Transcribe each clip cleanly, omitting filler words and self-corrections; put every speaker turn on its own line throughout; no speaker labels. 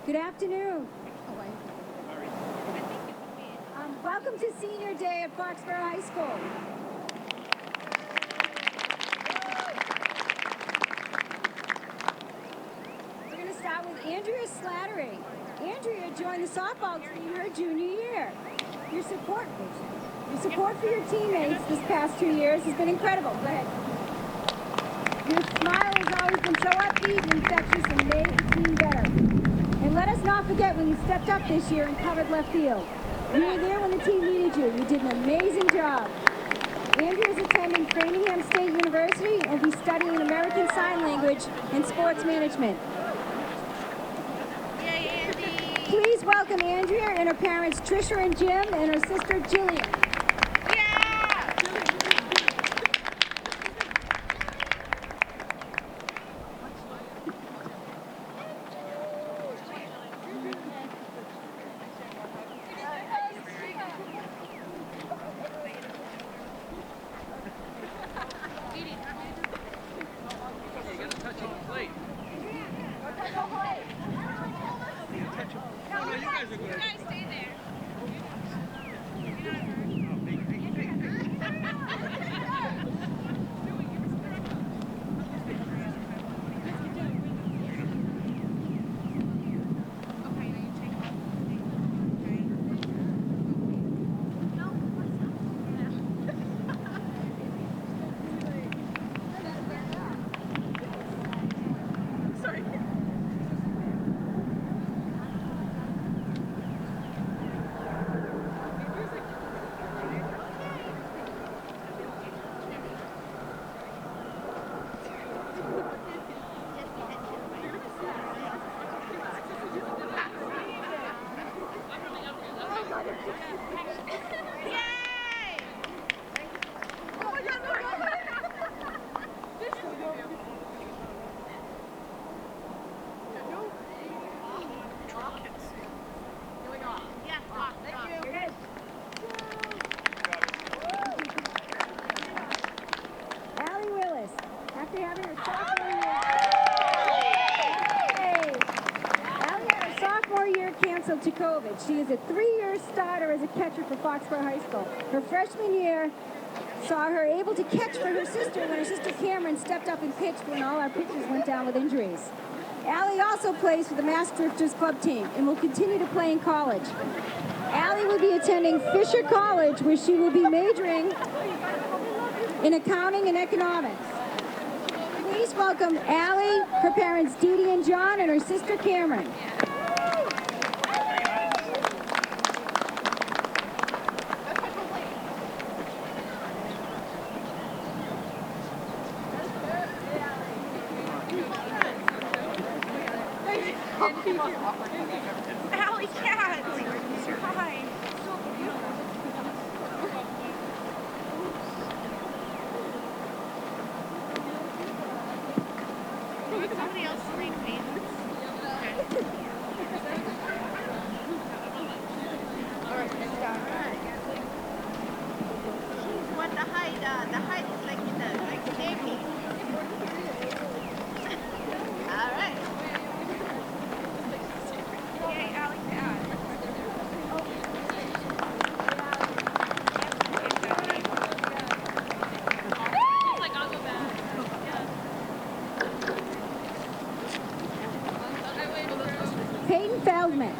Good afternoon. Welcome to Senior Day at Foxborough High School. We're going to start with Andrea Slattery. Andrea joined the softball team her junior year. Your support for your teammates this past 2 years has been incredible. Go ahead. Your smile has always been so upbeat and infectious and made the team better. And let us not forget when you stepped up this year and covered left field. You were there when the team needed you. You did an amazing job. Andrea is attending Framingham State University and will be studying American Sign Language and Sports Management.
Yay, Andy!
Please welcome Andrea and her parents Trisha and Jim and her sister Jillian. To COVID. She is a 3-year starter as a catcher for Foxborough High School. Her freshman year saw her able to catch for her sister when her sister Cameron stepped up and pitched when all our pitchers went down with injuries. Allie also plays for the Mass Drifters club team and will continue to play in college. Allie will be attending Fisher College, where she will be majoring in accounting and economics. Please welcome Allie, her parents Dee Dee and John, and her sister Cameron.
Allie Cat! Hi! Somebody else read payments? Okay. What the height is like the staircase. All right. Yay, Allie Cat.
Peyton Feldman.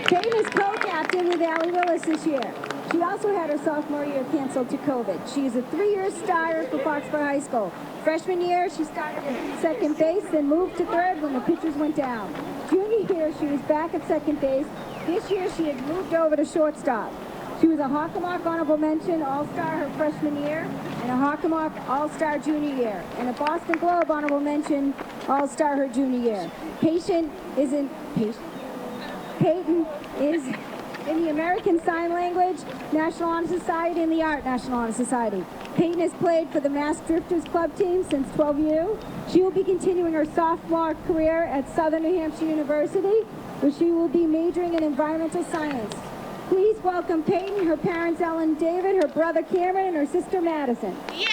Peyton is co-captain with Allie Willis this year. She also had her sophomore year canceled to COVID. She is a 3-year starter for Foxborough High School. Freshman year, she started at second base, then moved to third when the pitchers went down. Junior year, she was back at second base. This year, she had moved over to shortstop. She was a Hockomock Honorable Mention All-Star her freshman year, and a Hockomock All-Star junior year, and a Boston Globe Honorable Mention All-Star her junior year. Peyton is in the American Sign Language National Honor Society and the Art National Honor Society. Peyton has played for the Mass Drifters club team since 12U. She will be continuing her sophomore career at Southern New Hampshire University, where she will be majoring in environmental science. Please welcome Peyton, her parents Ellen and David, her brother Cameron, and her sister Madison.
Yeah!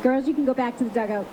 Girls, you can go back to the dugout.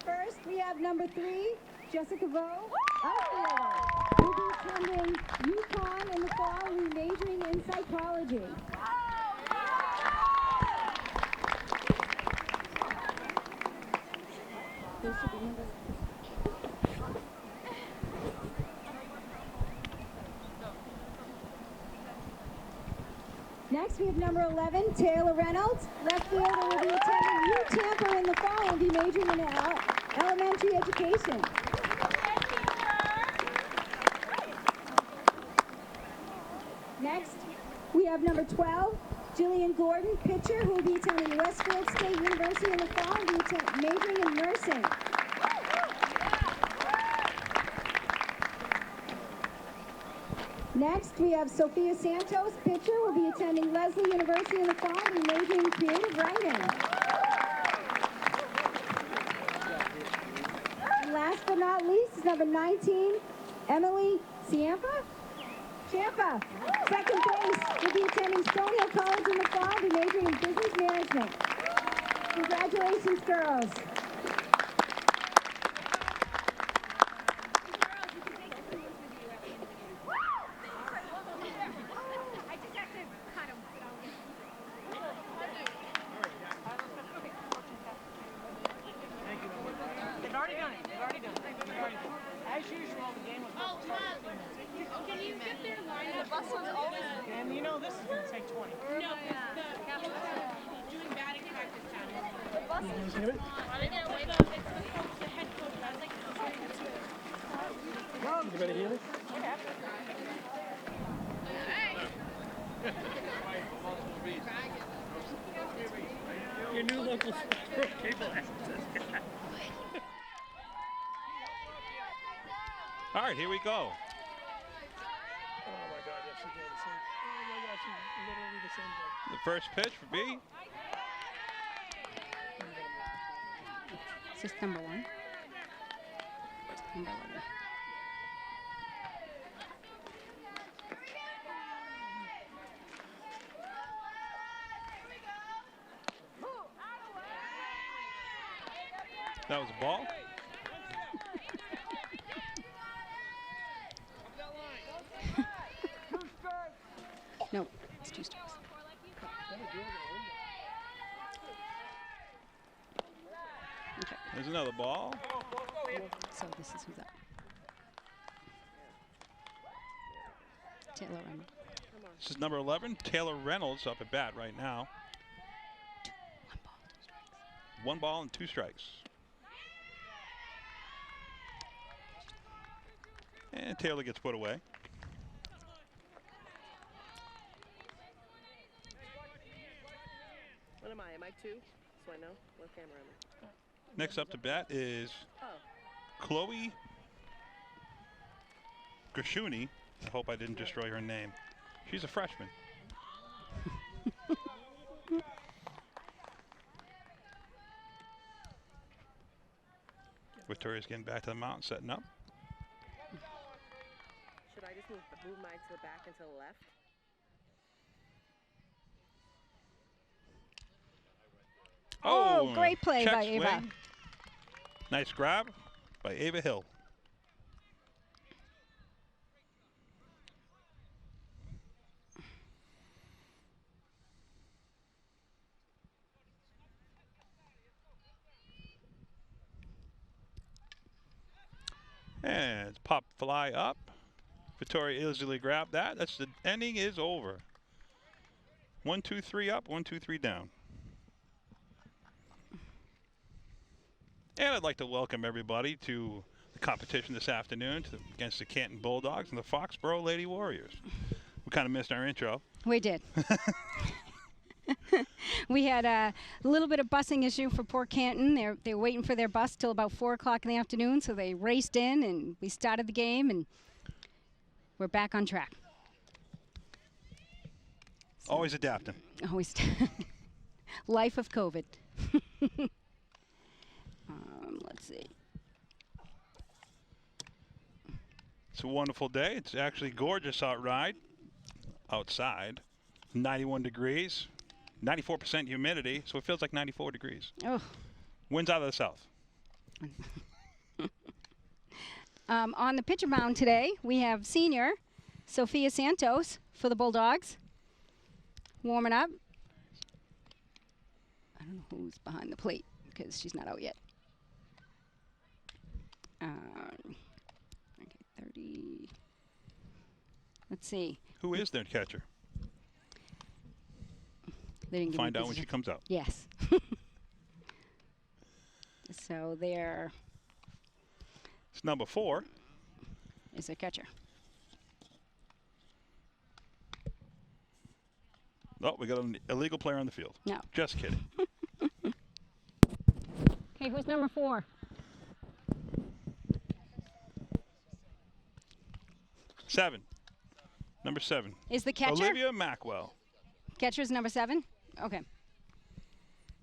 First, we have number 3, Jessica Vo, outfielder. Will be attending UConn in the fall and majoring in psychology. Next, we have number 11, Taylor Reynolds. Left fielder will be attending UTampa in the fall and be majoring in elementary education. Next, we have number 12, Jillian Gordon, pitcher, who will be attending Westfield State University in the fall and be majoring in nursing. Next, we have Sophia Santos, pitcher, will be attending Lesley University in the fall and be majoring in creative writing. And last but not least is number 19, Emily Ciampa. Ciampa, second base, will be attending Stonehill College in the fall and be majoring in business management. Congratulations, girls.
Your new local Foxborough Cable Access.
All right, here we go.
Oh my God, yes, she's doing the same. Oh my God, she's literally the same thing.
The first pitch for B.
Is this number 1? Number 11.
That was a ball.
No, it's 2 strikes. Okay,
There's another ball.
so this is who's up. Taylor Reynolds.
This is number 11, Taylor Reynolds, up at bat right now.
1 ball, 2 strikes.
1 ball and 2 strikes. And Taylor gets put away.
What am I? Am I 2? So I know what camera am I?
Next up to bat is Chloe Grishuni. I hope I didn't destroy her name. She's a freshman. Vittoria's getting back to the mound, setting up.
Should I just move mine to the back and to the left?
Oh, great play
check
by Ava.
swing. Nice grab by Ava Hill. And pop fly up. Vittoria easily grabbed that. That's the inning is over. 1, 2, 3 up, 1, 2, 3 down. And I'd like to welcome everybody to the competition this afternoon against the Canton Bulldogs and the Foxborough Lady Warriors. We kind of missed our intro.
We did. We had a little bit of busing issue for poor Canton. They're waiting for their bus till about 4 o'clock in the afternoon, so they raced in and we started the game and we're back on track.
Always adapting.
Always. Life of COVID. Let's see.
It's a wonderful day. It's actually gorgeous outside. 91 degrees, 94% humidity, so it feels like 94 degrees.
Oh.
Winds out of the south.
On the pitcher mound today, we have senior Sophia Santos for the Bulldogs. Warming up. I don't know who's behind the plate because she's not out yet. Okay, 30. Let's see.
Who is their catcher?
They didn't give
Find
me
out when she comes out.
Yes. So there
It's number 4.
is their catcher.
Oh, we got an illegal player on the field.
No.
Just kidding.
Okay, who's number 4?
Number 7.
Is the catcher?
Olivia Mackwell.
Catcher's number 7? Okay.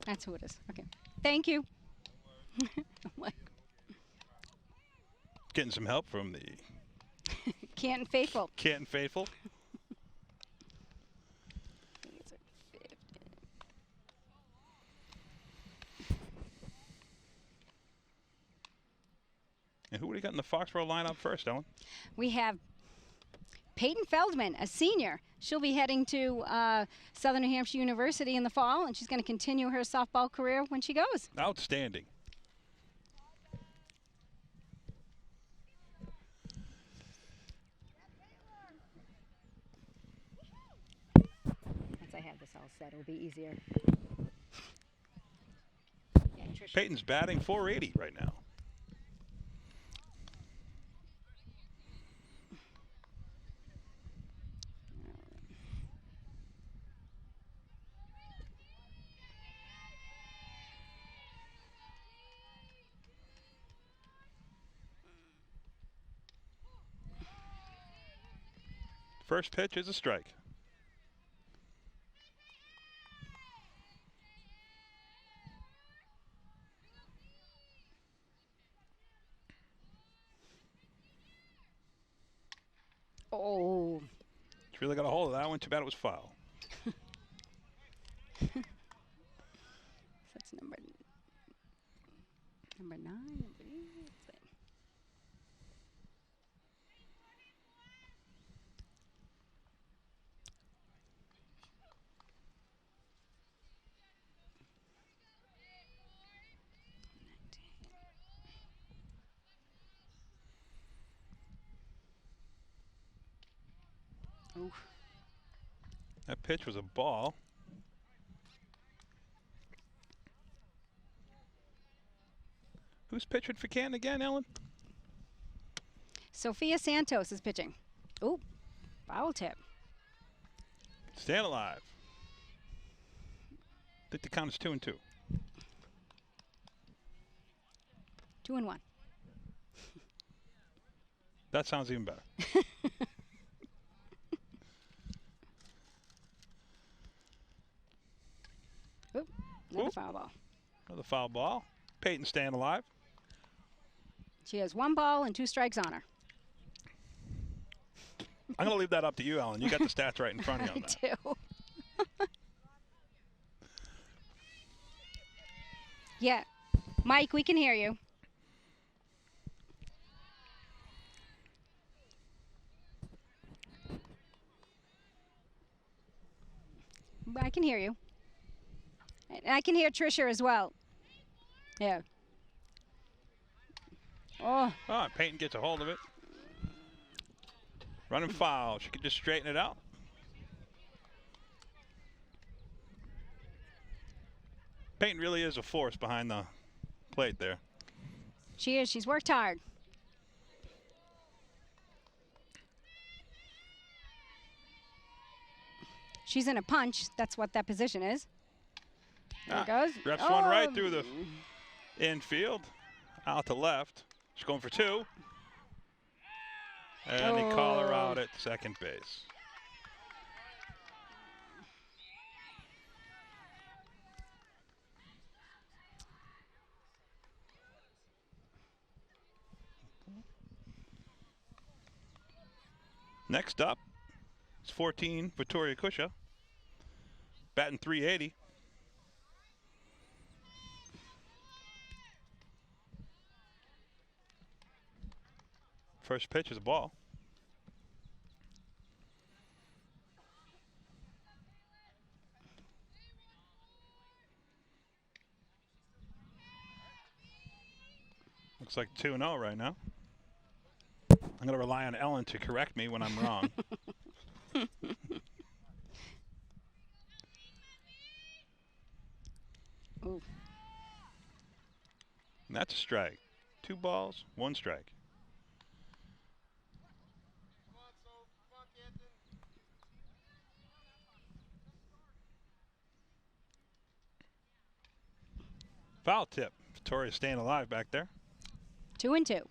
That's who it is. Okay. Thank you.
Getting some help from the
Canton faithful.
Canton faithful. And who would have gotten the Foxborough lineup first, Ellen?
We have Peyton Feldman, a senior. She'll be heading to Southern New Hampshire University in the fall, and she's going to continue her softball career when she goes.
Outstanding.
Once I have this all set, it'll be easier. Yeah, Trish.
Peyton's batting .480 right now. First pitch is a strike.
Oh.
She really got a hold of that one. Too bad it was foul.
That's number 9. Number 8. Oof.
That pitch was a ball. Who's pitching for Canton again, Ellen?
Sophia Santos is pitching. Ooh, foul tip.
Staying alive. I think the count is 2-2.
2-1.
That sounds even better.
Oop, another
Oop.
foul ball.
Another foul ball. Peyton staying alive.
She has 1 ball and 2 strikes on her.
I'm going to leave that up to you, Ellen. You got the stats right in front of you on that.
I do. Yeah. Mike, we can hear you. I can hear you. And I can hear Trisha as well. Yeah. Oh.
Oh, Peyton gets a hold of it. Running foul. She could just straighten it out. Peyton really is a force behind the plate there.
She is. She's worked hard. She's in a punch. That's what that position is. There it goes.
Reps one right through the infield. Out to left. She's going for 2. And they call her out at second base. Next up is 14, Victoria Kusha, batting .380. First pitch is a ball. Looks like 2-0 right now. I'm going to rely on Ellen to correct me when I'm wrong.
Ooh.
And that's a strike. 2 balls, 1 strike. Foul tip. Victoria's staying alive back there.
2-2.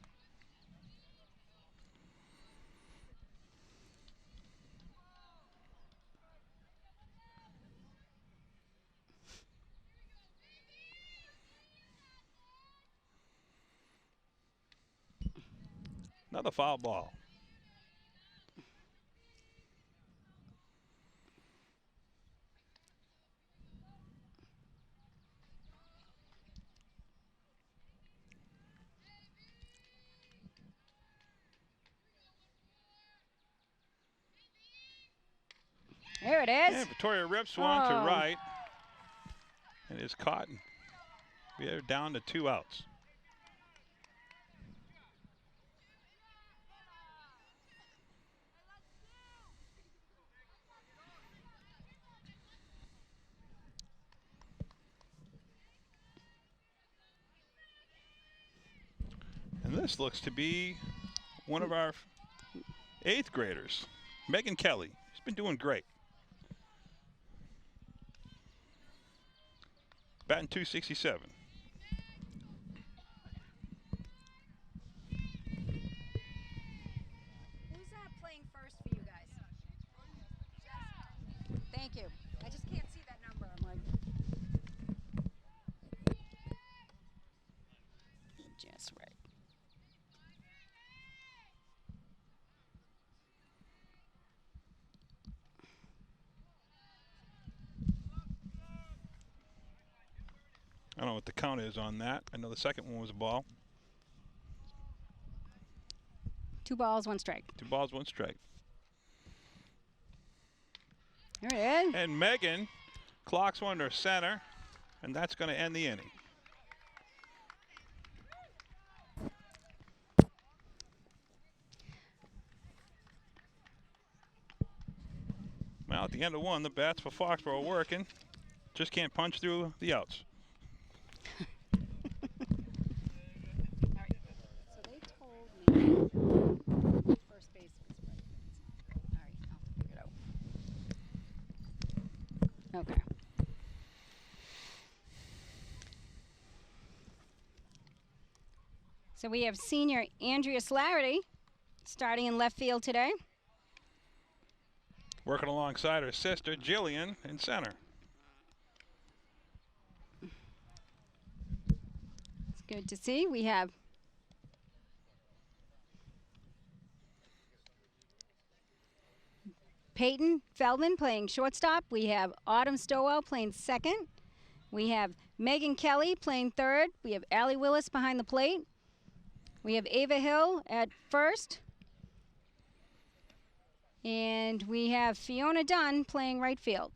Another foul ball.
There it is.
And Victoria rips one to right. And it's caught. We are down to 2 outs. And this looks to be one of our 8th graders, Megan Kelly. She's been doing great. Batting .267.
Who's playing first for you guys? Thank you. I just can't see that number. I'm like, just right.
I don't know what the count is on that. I know the second one was a ball.
2 balls, 1 strike.
2 balls, 1 strike.
There it is.
And Megan clocks one to center, and that's going to end the inning. Well, at the end of 1, the bats for Foxborough are working. Just can't punch through the outs.
So they told me first base was right. All right, I'll have to figure it out. Okay. So we have senior Andrea Slarity starting in left field today.
Working alongside her sister, Jillian, in center.
It's good to see. We have Peyton Feldman playing shortstop. We have Autumn Stowell playing second. We have Megan Kelly playing third. We have Allie Willis behind the plate. We have Ava Hill at first. And we have Fiona Dunn playing right field.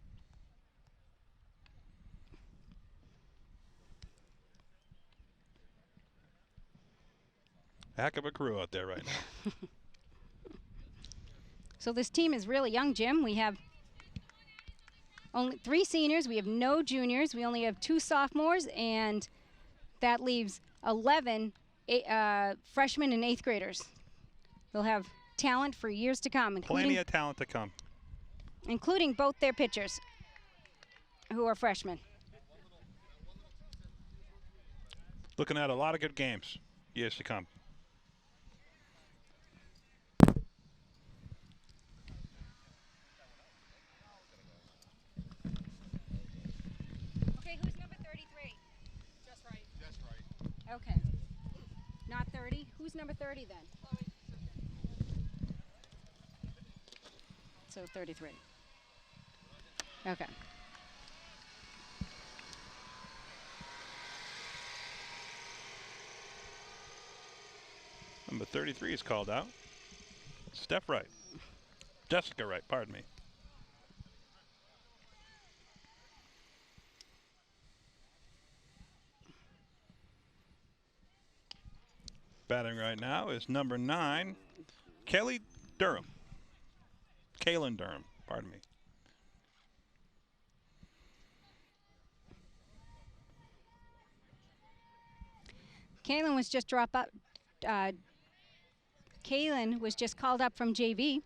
Heck of a crew out there right now.
So this team is really young, Jim. We have only 3 seniors. We have no juniors. We only have 2 sophomores, and that leaves 11 freshmen and 8th graders. They'll have talent for years to come,
Plenty of talent to come.
including both their pitchers, who are freshmen.
Looking at a lot of good games years to come.
Okay, who's number 33? Just right. Okay. Not 30? Who's number 30 then? So 33. Okay.
Number 33 is called out. Steph Wright. Jessica Wright, pardon me. Batting right now is number 9, Kelly Durham. Kaylin Durham, pardon me.
Kaylin was just Kaylin was just called up from JV.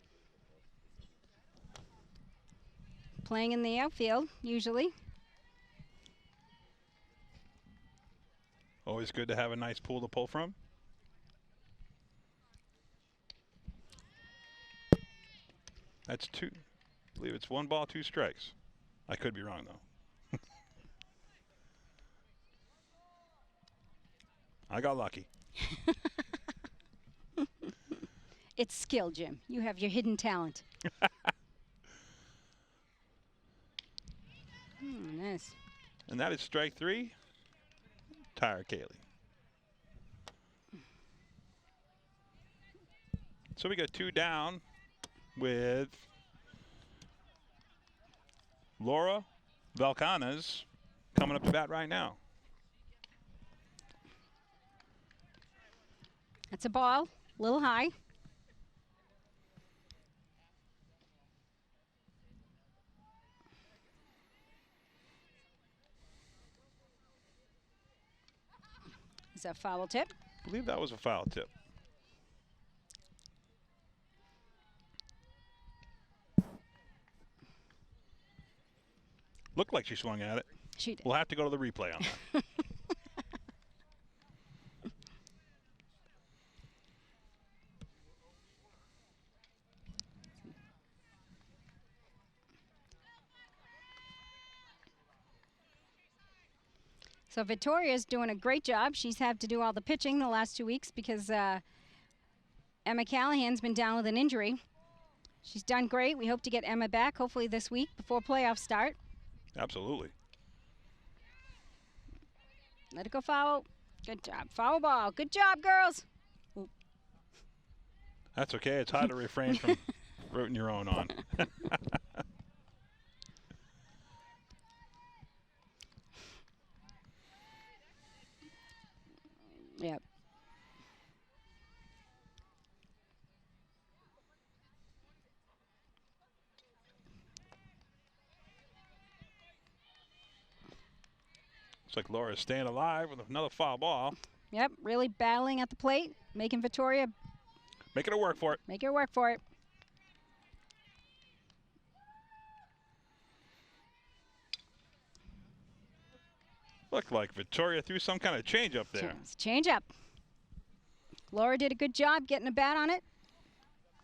Playing in the outfield, usually.
Always good to have a nice pool to pull from. That's 2. I believe it's 1 ball, 2 strikes. I could be wrong, though. I got lucky.
It's skill, Jim. You have your hidden talent. Nice.
And that is strike 3. Tyra Cayley. So we got 2 down with Laura Valcanas coming up to bat right now.
That's a ball, a little high. Is that a foul tip?
I believe that was a foul tip. Looked like she swung at it.
She did.
We'll have to go to the replay on that.
So Victoria's doing a great job. She's had to do all the pitching the last 2 weeks because Emma Callahan's been down with an injury. She's done great. We hope to get Emma back hopefully this week before playoffs start.
Absolutely.
Let it go foul. Good job. Foul ball. Good job, girls.
That's okay. It's hard to refrain from rooting your own on.
Yep.
Looks like Laura's staying alive with another foul ball.
Yep. Really battling at the plate, making Victoria
Making her work for it.
make her work for it.
Looked like Victoria threw some kind of change up there.
Change up. Laura did a good job getting a bat on it,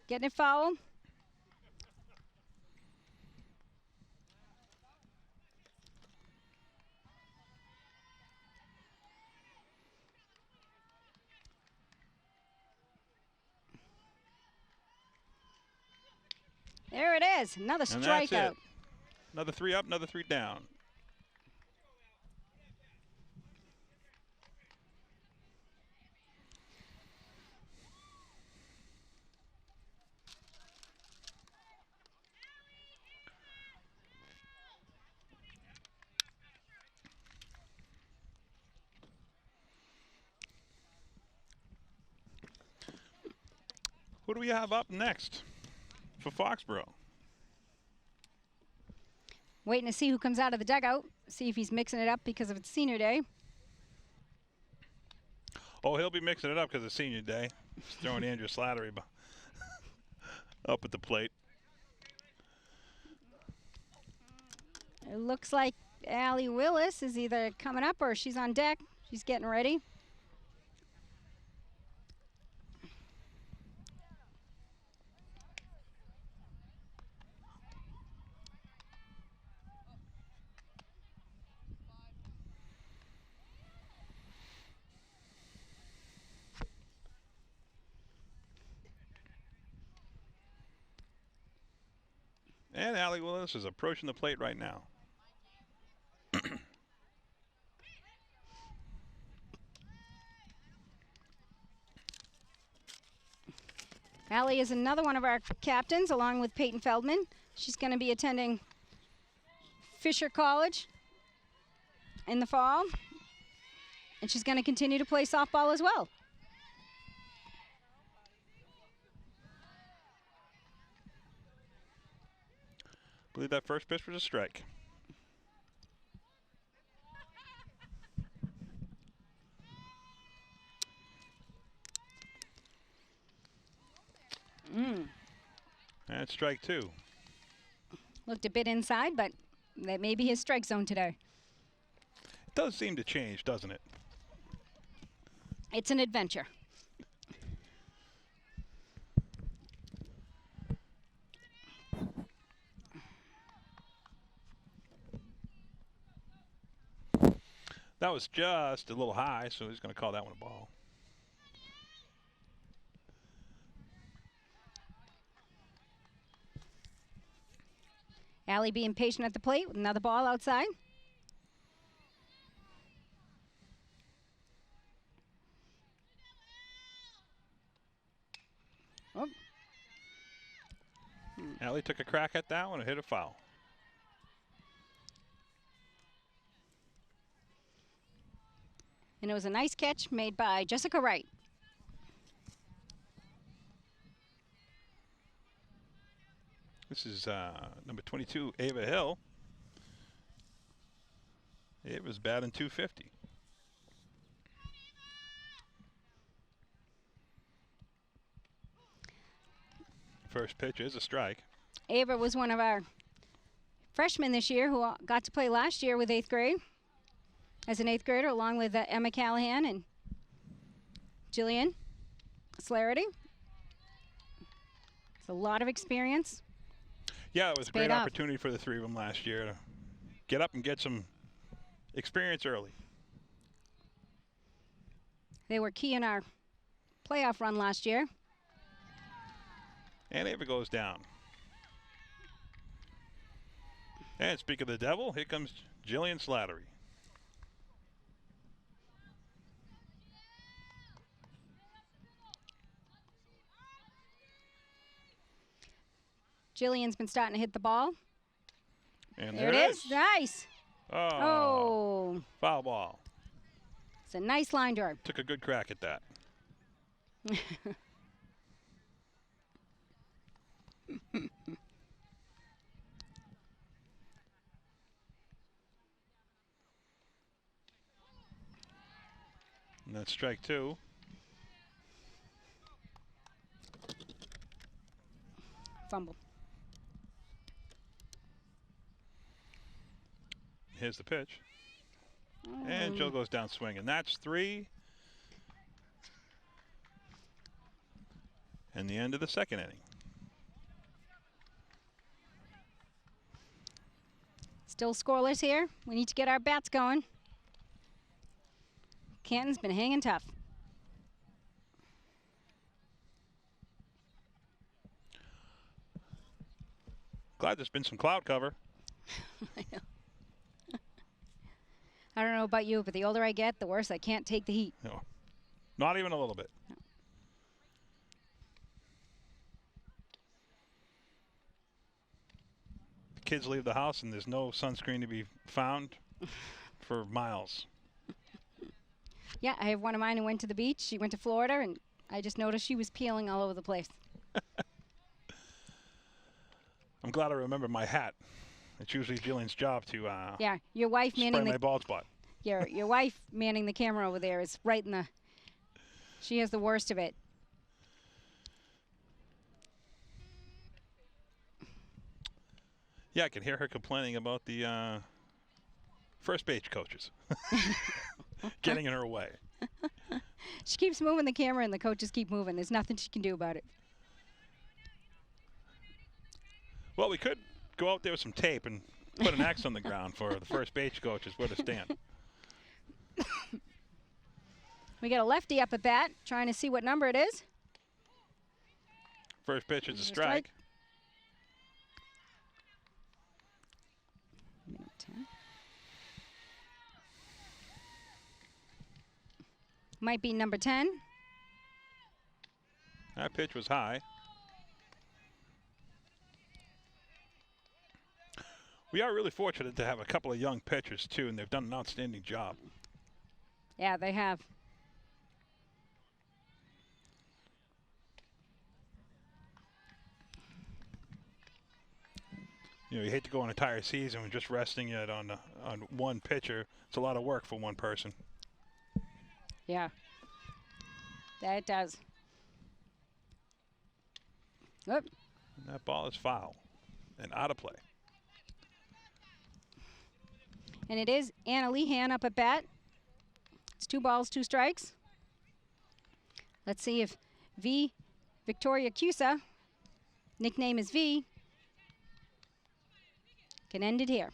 getting it foul. There it is. Another
And that's
strikeout.
it. Another 3 up, another 3 down. Who do we have up next for Foxborough?
Waiting to see who comes out of the dugout. See if he's mixing it up because of it's senior day.
Oh, he'll be mixing it up because it's senior day. He's throwing Andrew Slattery up at the plate.
It looks like Allie Willis is either coming up or she's on deck. She's getting ready.
And Allie Willis is approaching the plate right now.
Allie is another one of our captains along with Peyton Feldman. She's going to be attending Fisher College in the fall. And she's going to continue to play softball as well.
I believe that first pitch was a strike. And strike 2.
Looked a bit inside, but that may be his strike zone today.
It does seem to change, doesn't it?
It's an adventure.
That was just a little high, so he's going to call that one a ball.
Allie being patient at the plate with another ball outside. Oh.
Allie took a crack at that one and hit a foul.
And it was a nice catch made by Jessica Wright.
This is number 22, Ava Hill. It was batting .250. First pitch is a strike.
Ava was one of our freshmen this year who got to play last year with 8th grade as an 8th grader along with Emma Callahan and Jillian Slarity. It's a lot of experience.
Yeah, it was a
Paid
great
off.
opportunity for the 3 of them last year to get up and get some experience early.
They were key in our playoff run last year.
And Ava goes down. And speak of the devil, here comes Jillian Slattery.
Jillian's been starting to hit the ball.
And
There it is. Nice. Oh.
Foul ball.
It's a nice line drive.
Took a good crack at that. And that's strike 2.
Fumble.
Here's the pitch. And Jill goes down swinging. That's 3. And the end of the second inning.
Still scoreless here. We need to get our bats going. Canton's been hanging tough.
Glad there's been some cloud cover.
I know. I don't know about you, but the older I get, the worse I can't take the heat.
No, not even a little bit.
No.
The kids leave the house and there's no sunscreen to be found for miles.
Yeah, I have one of mine who went to the beach. She went to Florida, and I just noticed she was peeling all over the place.
I'm glad I remember my hat. It's usually Jillian's job to
Yeah, your wife
spray
manning
my
the
bald spot.
your wife manning the camera over there is right in the. She has the worst of it.
Yeah, I can hear her complaining about the first base coaches getting in her way.
She keeps moving the camera, and the coaches keep moving. There's nothing she can do about it.
Well, we could go out there with some tape and put an X on the ground for the first base coaches where to stand.
We got a lefty up at bat, trying to see what number it is.
First pitch is a
There's a
strike.
Minute 10. Might be number 10.
That pitch was high. We are really fortunate to have a couple of young pitchers, too, and they've done an outstanding job.
Yeah, they have.
You know, you hate to go an entire season with just resting it on one pitcher. It's a lot of work for one person.
Yeah. That does. Oop.
And that ball is foul and out of play.
And it is Anna Lehan up at bat. It's 2 balls, 2 strikes. Let's see if Victoria Cusa, nickname is V, can end it here.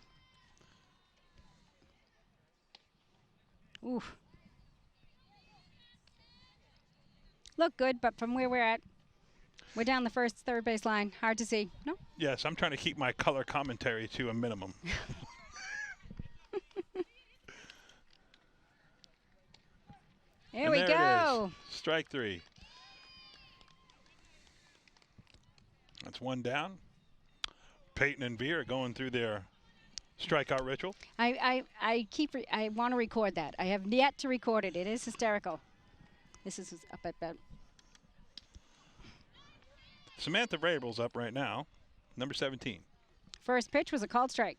Oof. Look good, but from where we're at, we're down the third base line. Hard to see. No?
Yes, I'm trying to keep my color commentary to a minimum.
There we go.
It is. Strike 3. That's one down. Peyton and V are going through their strikeout ritual.
I want to record that. I have yet to record it. It is hysterical. This is up at bat.
Samantha Vrabel's up right now, number 17.
First pitch was a called strike.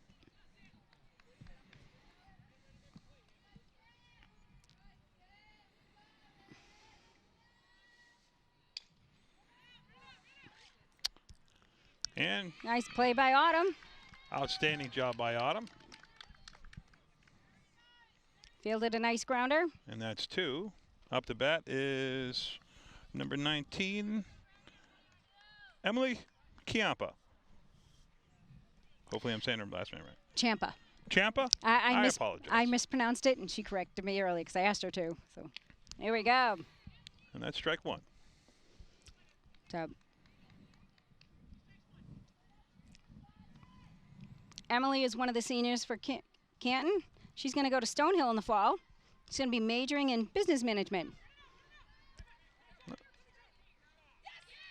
And
Nice play by Autumn.
outstanding job by Autumn.
Fielded a nice grounder.
And that's 2. Up the bat is number 19, Emily Chiampa. Hopefully I'm saying her last name right.
Champa.
Champa? I apologize.
I mispronounced it, and she corrected me early because I asked her to. So here we go.
And that's strike 1.
So Emily is one of the seniors for Canton. She's going to go to Stonehill in the fall. She's going to be majoring in business management.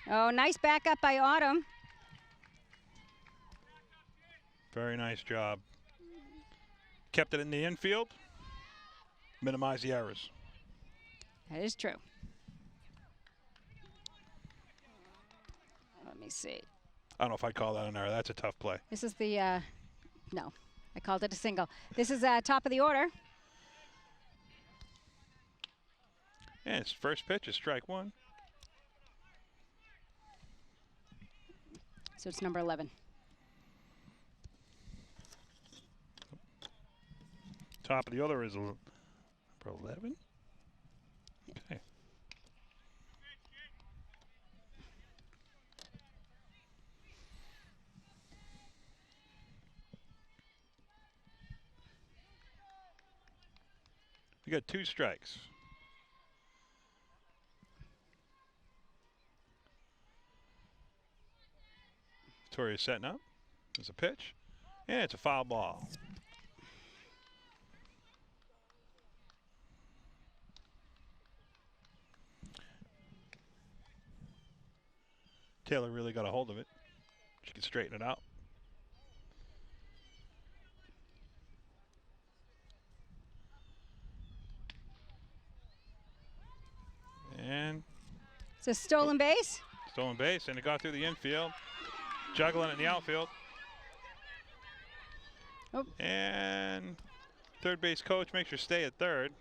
Oh, nice backup by Autumn.
Very nice job. Kept it in the infield. Minimize the errors.
That is true. Let me see.
I don't know if I'd call that an error. That's a tough play.
This is the, no, I called it a single. This is top of the order.
And its first pitch is strike 1.
So it's number 11.
Top of the order is number 11. Okay. We got 2 strikes. Victoria's setting up. There's a pitch, and it's a foul ball. Taylor really got a hold of it. She can straighten it out. And
it's a stolen base.
Stolen base, and it got through the infield. Juggling it in the outfield.
Oh.
And third base coach makes her stay at third.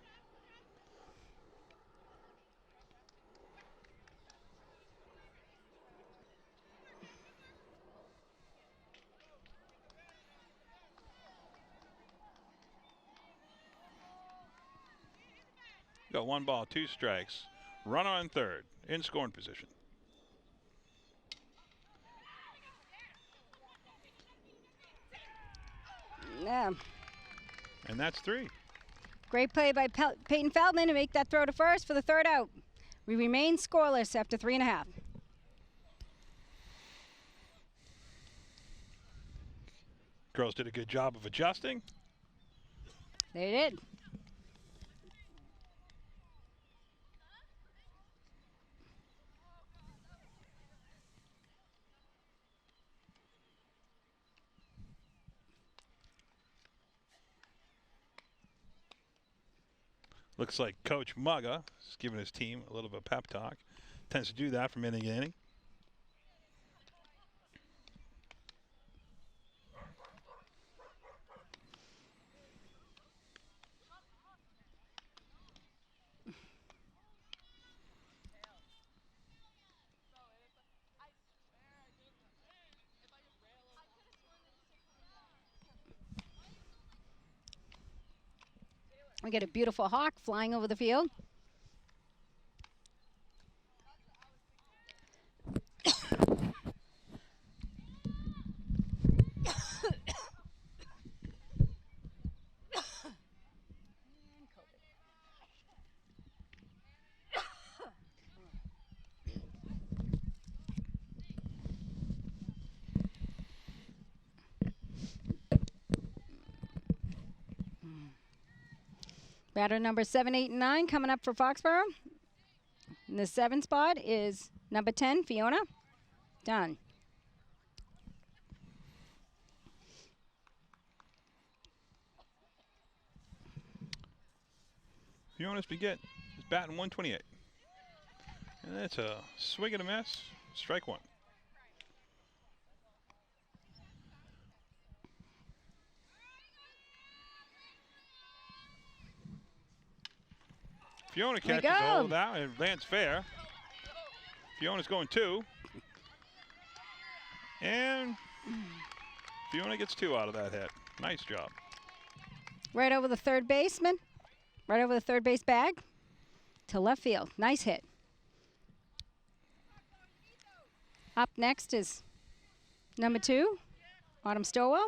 Got 1 ball, 2 strikes. Runner on third, in scoring position.
Yeah.
And that's 3.
Great play by Peyton Feldman to make that throw to first for the third out. We remain scoreless after 3.5.
Girls did a good job of adjusting.
They did.
Looks like Coach Mugga is giving his team a little bit of pep talk. Tends to do that from inning to inning.
We get a beautiful hawk flying over the field. Batter number 7, 8, and 9 coming up for Foxborough. In the 7 spot is number 10, Fiona. Done.
Fiona's begin is batting 128. And that's a swing and a miss. Strike 1. Fiona catches a hold of that and lands fair. Fiona's going 2. And Fiona gets 2 out of that hit. Nice job.
Right over the third baseman. Right over the third base bag to left field. Nice hit. Up next is number 2, Autumn Stowell.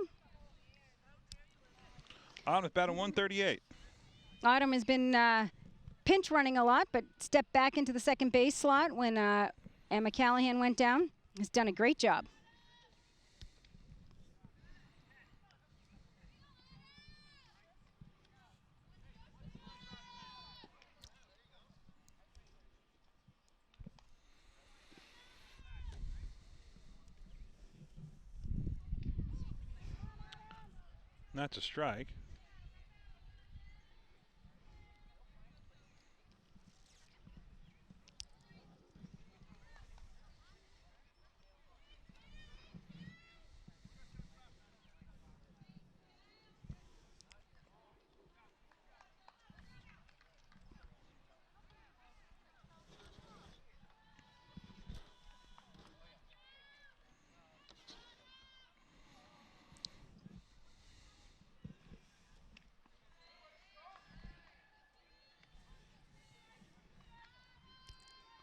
Autumn's batting 138.
Autumn has been pinch running a lot, but stepped back into the second base slot when Emma Callahan went down. Has done a great job.
That's a strike.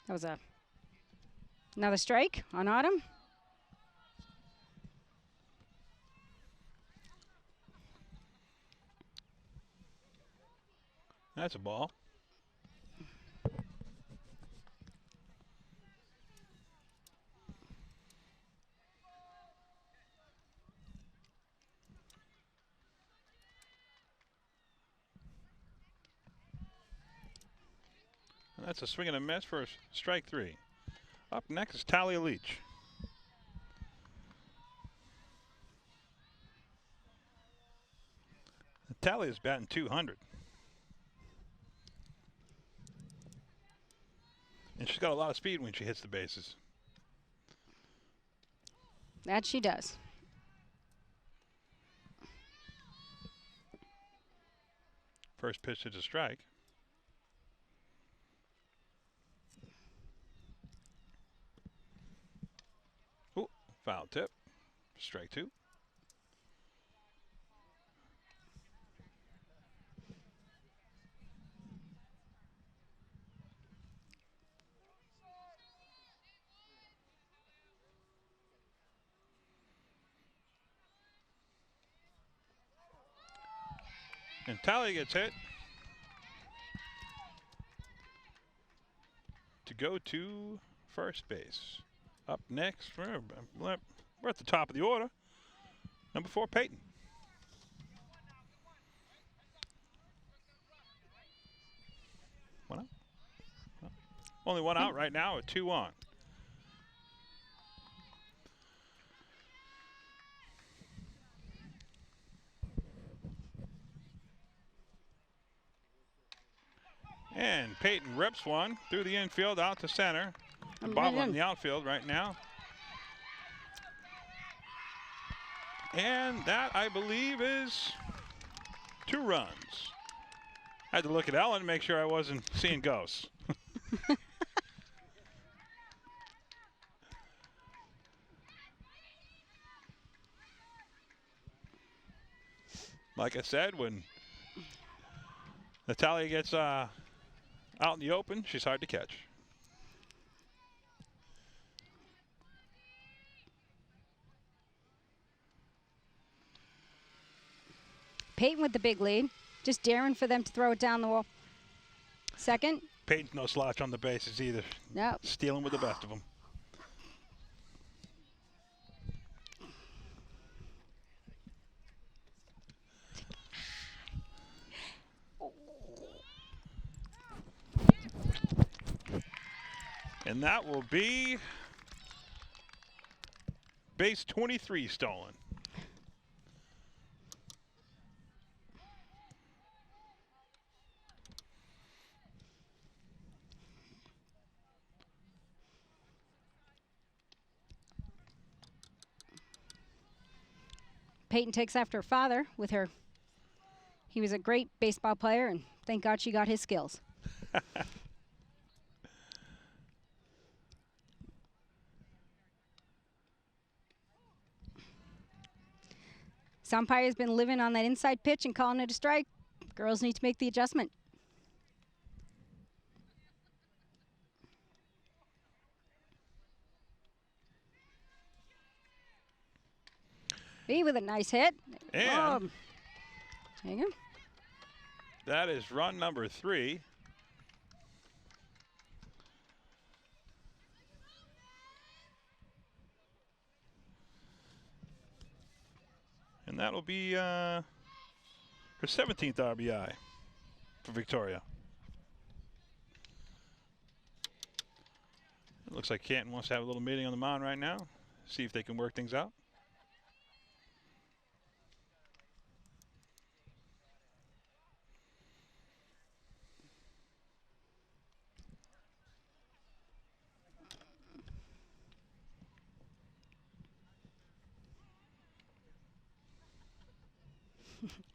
That was another strike on Autumn.
That's a ball. That's a swing and a miss for strike 3. Up next is Talia Leach. Talia's batting 200. And she's got a lot of speed when she hits the bases.
That she does.
First pitch is a strike. Ooh, foul tip. Strike 2. And Talia gets hit to go to first base. Up next, we're at the top of the order. Number 4, Peyton. One out. Only one out right now with 2 on. And Peyton rips one through the infield out to center. Bob on the outfield right now. And that, I believe, is 2 runs. I had to look at Ellen to make sure I wasn't seeing ghosts. Like I said, when Natalia gets out in the open, she's hard to catch.
Peyton with the big lead. Just daring for them to throw it down the wall. Second.
Peyton's no slouch on the bases either.
No.
Stealing with the best of them. And that will be base 23 stolen.
Peyton takes after her father with her. He was a great baseball player, and thank God she got his skills. Umpire's been living on that inside pitch and calling it a strike. Girls need to make the adjustment. B with a nice hit.
And
hang on.
That is run number 3. And that'll be her 17th RBI for Victoria. It looks like Canton wants to have a little meeting on the mound right now, see if they can work things out.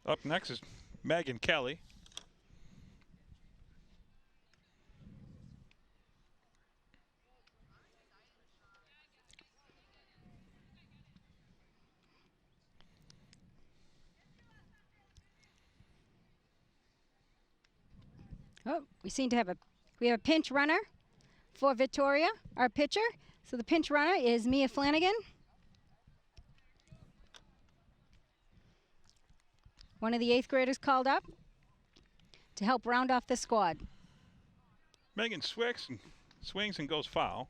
Up next is Megan Kelly.
Oh, we seem to have we have a pinch runner for Victoria, our pitcher. So the pinch runner is Mia Flanagan. One of the 8th graders called up to help round off the squad.
Megan swings and goes foul.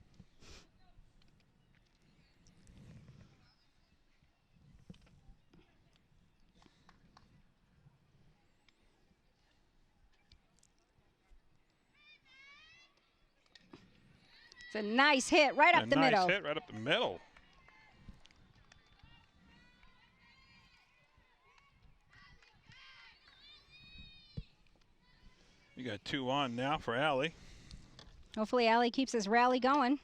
It's a nice hit right up the middle.
Nice hit right up the middle. You got 2 on now for Allie.
Hopefully Allie keeps his rally going.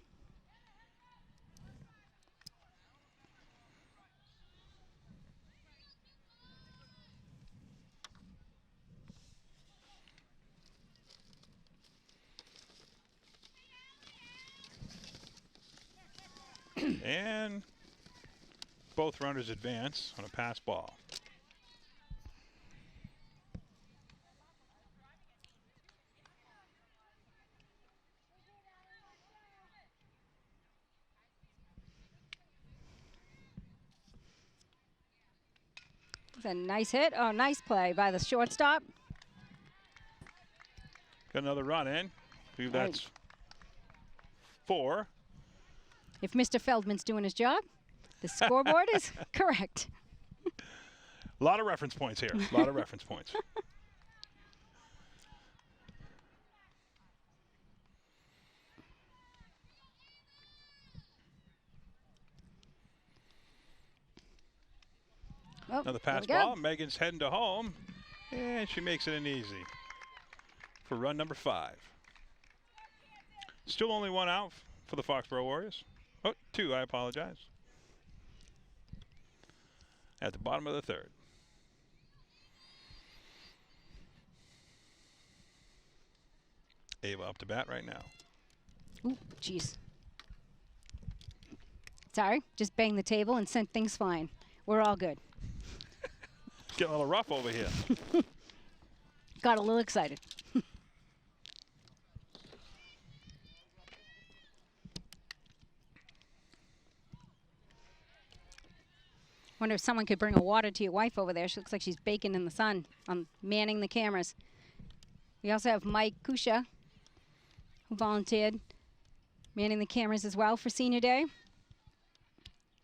And both runners advance on a pass ball.
It's a nice hit. Oh, nice play by the shortstop.
Got another run in. I believe that's 4.
If Mr. Feldman's doing his job, the scoreboard is correct.
A lot of reference points here. A lot of reference points.
Oh,
Another pass ball. Megan's heading to home, and she makes it an easy for run number 5. Still only 1 out for the Foxborough Warriors. Oh, 2, I apologize. At the bottom of the 3rd. Ava up to bat right now.
Ooh, jeez. Sorry, just banged the table and sent things flying. We're all good.
Getting a little rough over here.
Got a little excited. Wonder if someone could bring a water to your wife over there. She looks like she's baking in the sun. I'm manning the cameras. We also have Mike Kusha, who volunteered, manning the cameras as well for Senior Day.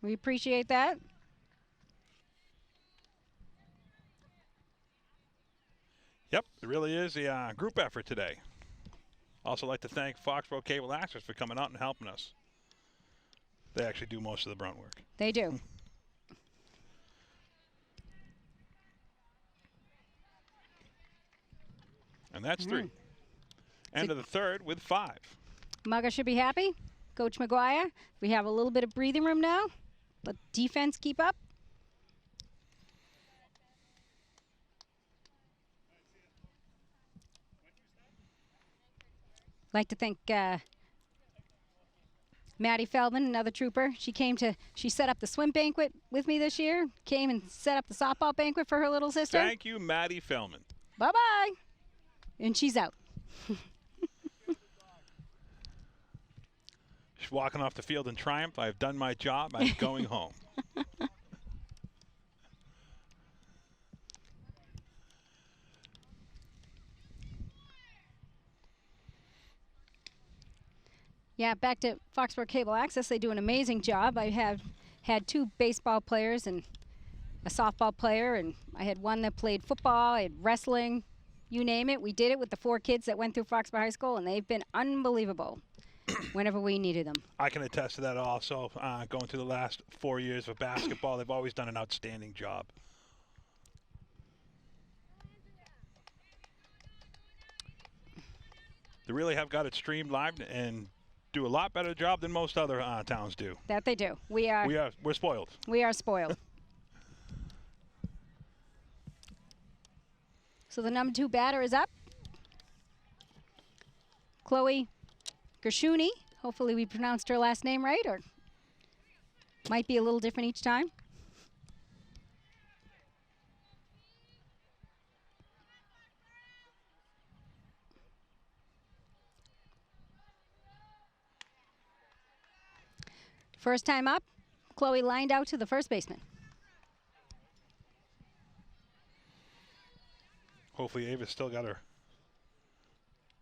We appreciate that.
Yep, it really is a group effort today. Also like to thank Foxboro Cable Access for coming out and helping us. They actually do most of the brunt work.
They do.
And that's 3. End of the 3rd with 5.
Mugger should be happy. Coach McGuire, we have a little bit of breathing room now. Let defense keep up. Like to thank Maddie Feldman, another trooper. She set up the swim banquet with me this year. Came and set up the softball banquet for her little sister.
Thank you, Maddie Feldman.
Bye-bye. And she's out.
She's walking off the field in triumph. I've done my job. I'm going home.
Yeah, back to Foxborough Cable Access. They do an amazing job. I have had 2 baseball players and a softball player, and I had one that played football, I had wrestling, you name it. We did it with the 4 kids that went through Foxborough High School, and they've been unbelievable whenever we needed them.
I can attest to that also. Going through the last 4 years of basketball, they've always done an outstanding job. They really have got it streamlined and do a lot better job than most other towns do.
That they do. We're
spoiled.
We are spoiled. So the number 2 batter is up. Chloe Gershuni. Hopefully we pronounced her last name right, or might be a little different each time. First time up, Chloe lined out to the first baseman.
Hopefully Ava's still got her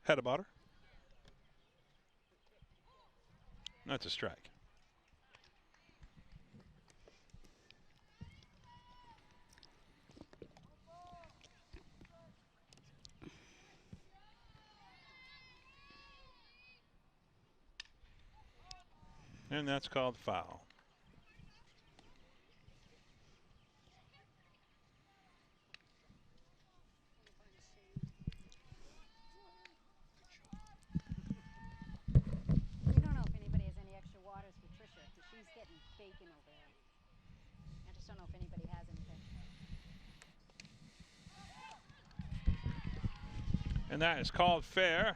head about her. That's a strike. And that's called foul.
We don't know if anybody has any extra waters for Tricia, because she's getting bacon over there. I just don't know if anybody has anything.
And that is called fair.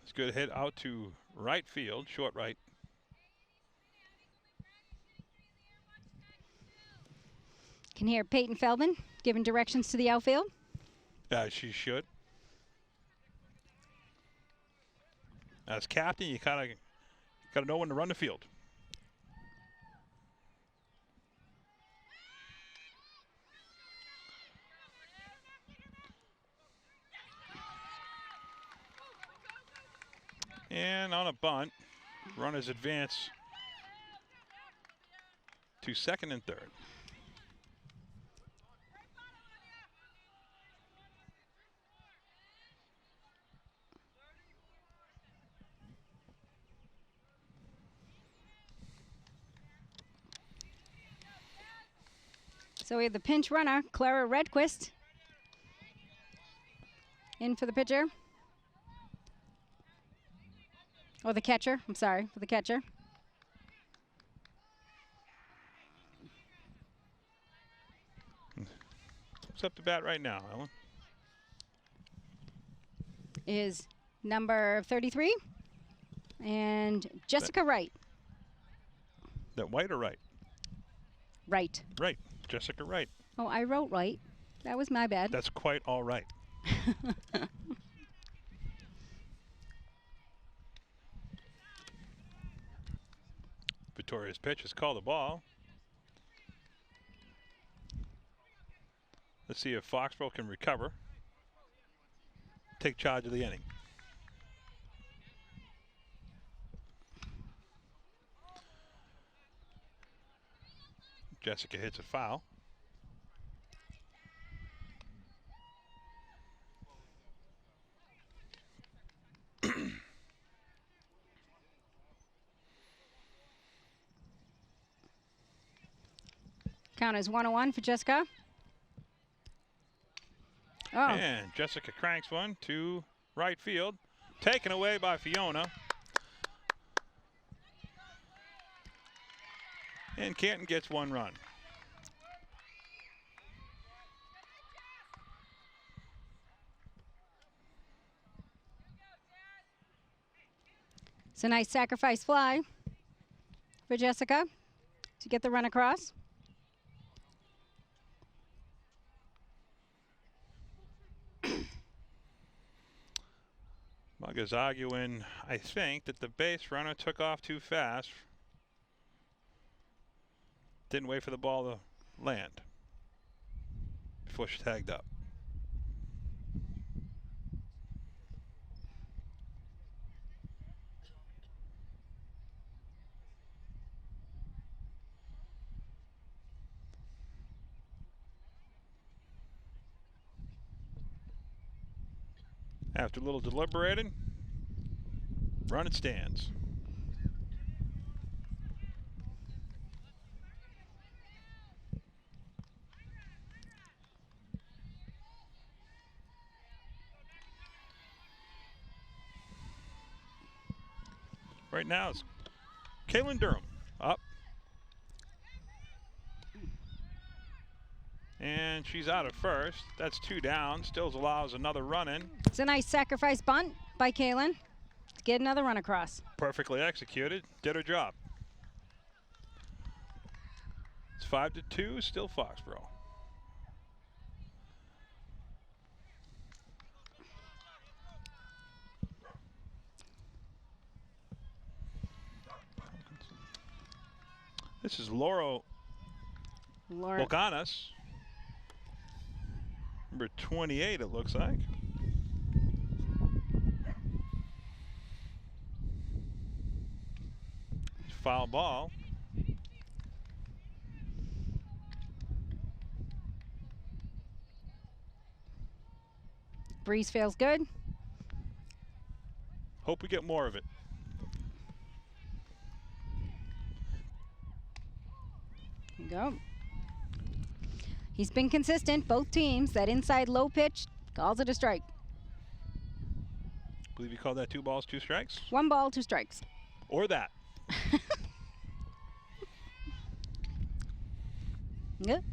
It's a good hit out to right field, short right.
Can hear Peyton Feldman giving directions to the outfield.
She should. As captain, you gotta know when to run the field. And on a bunt, runners advance to second and third.
So we have the pinch runner, Clara Redquist, in for the pitcher. Or the catcher, I'm sorry, for the catcher.
Who's up to bat right now, Ellen?
Is number 33 and Jessica Wright.
That White or right?
Right.
Right, Jessica Wright.
Oh, I wrote right. That was my bad.
That's quite all right. Victoria's pitch is called a ball. Let's see if Foxborough can recover. Take charge of the inning. Jessica hits a foul.
Count is 1-1 for Jessica. Oh,
And Jessica cranks one to right field. Taken away by Fiona. And Canton gets one run.
it's a nice sacrifice fly for Jessica to get the run across.
Mug is arguing, I think, that the base runner took off too fast. Didn't wait for the ball to land before she tagged up. After a little deliberating, run it stands. Right now it's Kaylin Durham up. And she's out at first. That's two down. Still allows another run in.
It's a nice sacrifice bunt by Kaylin to get another run across.
Perfectly executed. Did her job. It's 5-2. Still Foxborough. This is Laura Volcanis. Number 28, it looks like. Foul ball.
Breeze feels good.
Hope we get more of it.
There you go. He's been consistent, both teams. That inside low pitch calls it a strike.
Believe you called that 2 balls, 2 strikes?
1 ball, 2 strikes.
Or that.
Yep.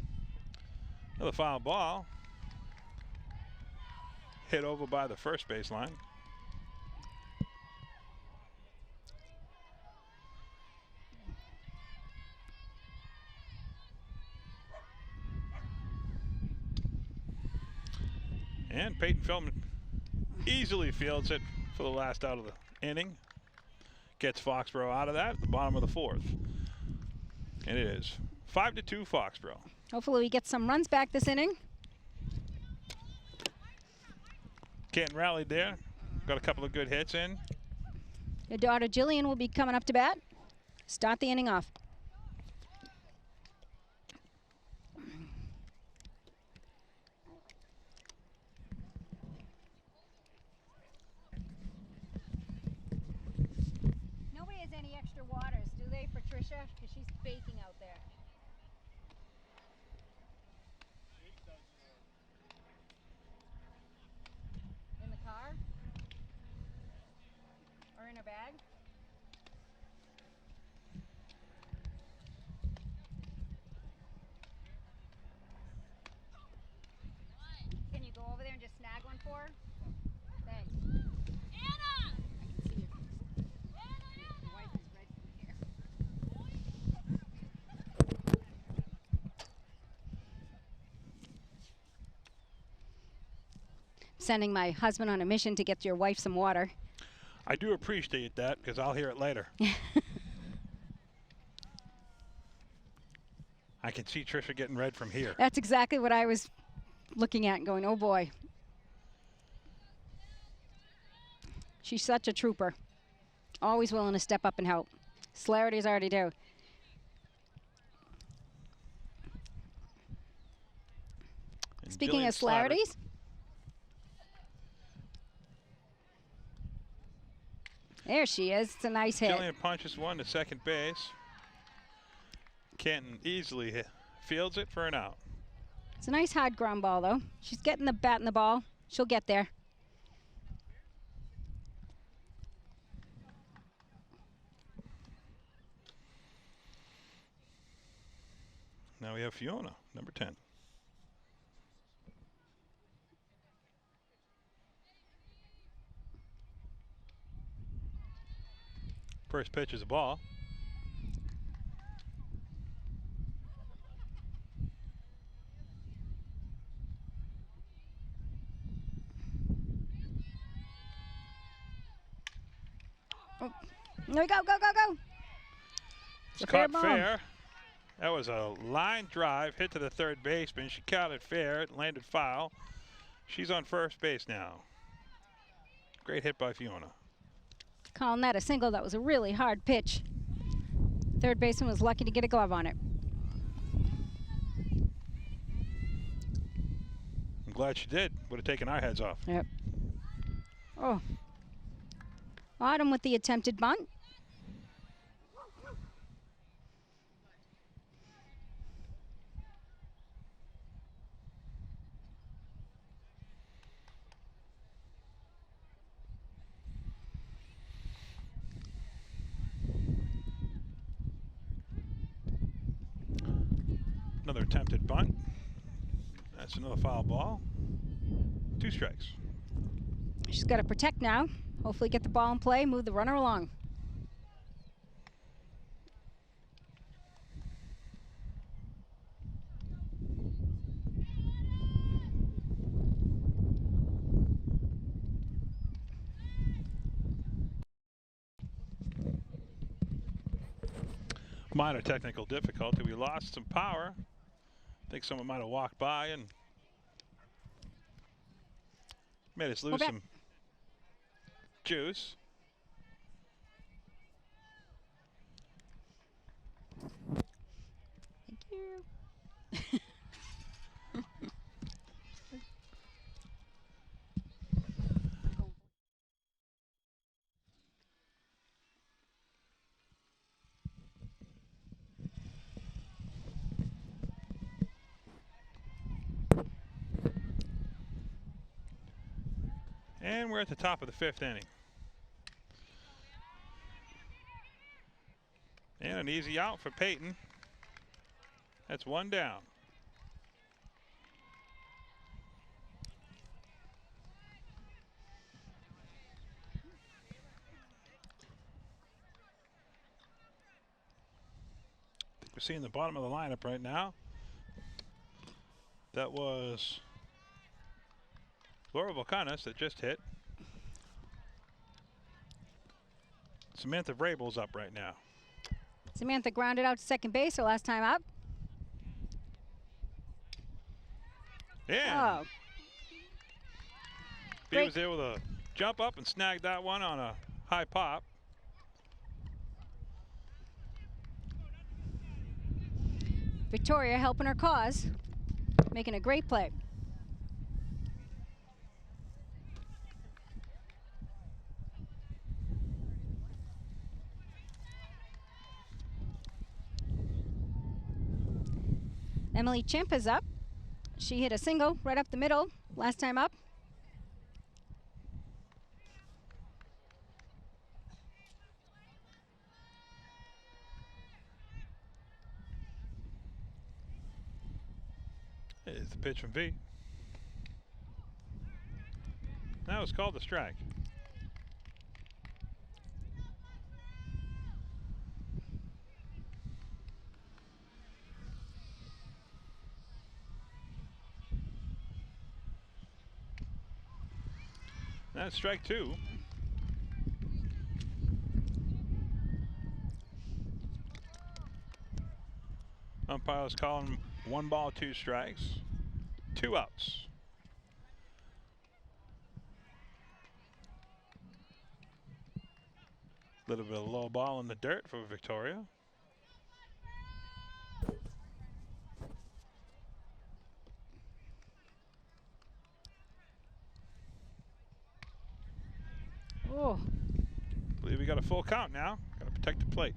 Another foul ball. Hit over by the first baseline. And Peyton Feldman easily fields it for the last out of the inning. Gets Foxborough out of that at the bottom of the 4th. And it is 5-2 Foxborough.
Hopefully we get some runs back this inning.
Canton rallied there. Got a couple of good hits in.
Your daughter Jillian will be coming up to bat. Start the inning off. Nobody has any extra waters, do they, for Tricia? Because she's baking out there. In the car? Or in her bag? Can you go over there and just snag one for her? Thanks. Anna! I can see you. Your wife is red from here. Sending my husband on a mission to get your wife some water.
I do appreciate that because I'll hear it later. I can see Tricia getting red from here.
That's exactly what I was looking at and going, oh boy. She's such a trooper. Always willing to step up and help. Slarty's already do.
And
Speaking
Jillian
of
Slattery.
Slarty's, there she is. It's a nice hit.
Jillian punches one to second base. Canton easily fields it for an out.
It's a nice hard ground ball, though. She's getting the bat and the ball. She'll get there.
Now we have Fiona, number 10. First pitch is a ball.
Oh. There we go, go, go, go.
It's
a fair
caught
ball.
fair. That was a line drive hit to the third baseman. She caught it fair. It landed foul. She's on first base now. Great hit by Fiona.
Calling that a single. That was a really hard pitch. Third baseman was lucky to get a glove on it.
I'm glad she did. Would have taken our heads off.
Yep. Oh. Autumn with the attempted bunt.
Another attempted bunt. That's another foul ball. 2 strikes.
She's got to protect now. Hopefully get the ball in play, move the runner along.
Minor technical difficulty. We lost some power. I think someone might have walked by and made us lose some juice.
Thank you.
And we're at the top of the 5th inning. And an easy out for Peyton. That's 1 down. We're seeing the bottom of the lineup right now. That was Laura Volcanis that just hit. Samantha Vrabel's up right now.
Samantha grounded out to second base her last time up.
Yeah.
Oh.
He
Great.
was able to jump up and snag that one on a high pop.
Victoria helping her cause, making a great play. Emily Chimp is up. She hit a single right up the middle last time up.
It's the pitch from V. That was called a strike. That's strike 2. Umpire's calling 1 ball, 2 strikes, 2 outs. Little bit of low ball in the dirt for Victoria.
Oh.
I believe we got a full count now. Got to protect the plate.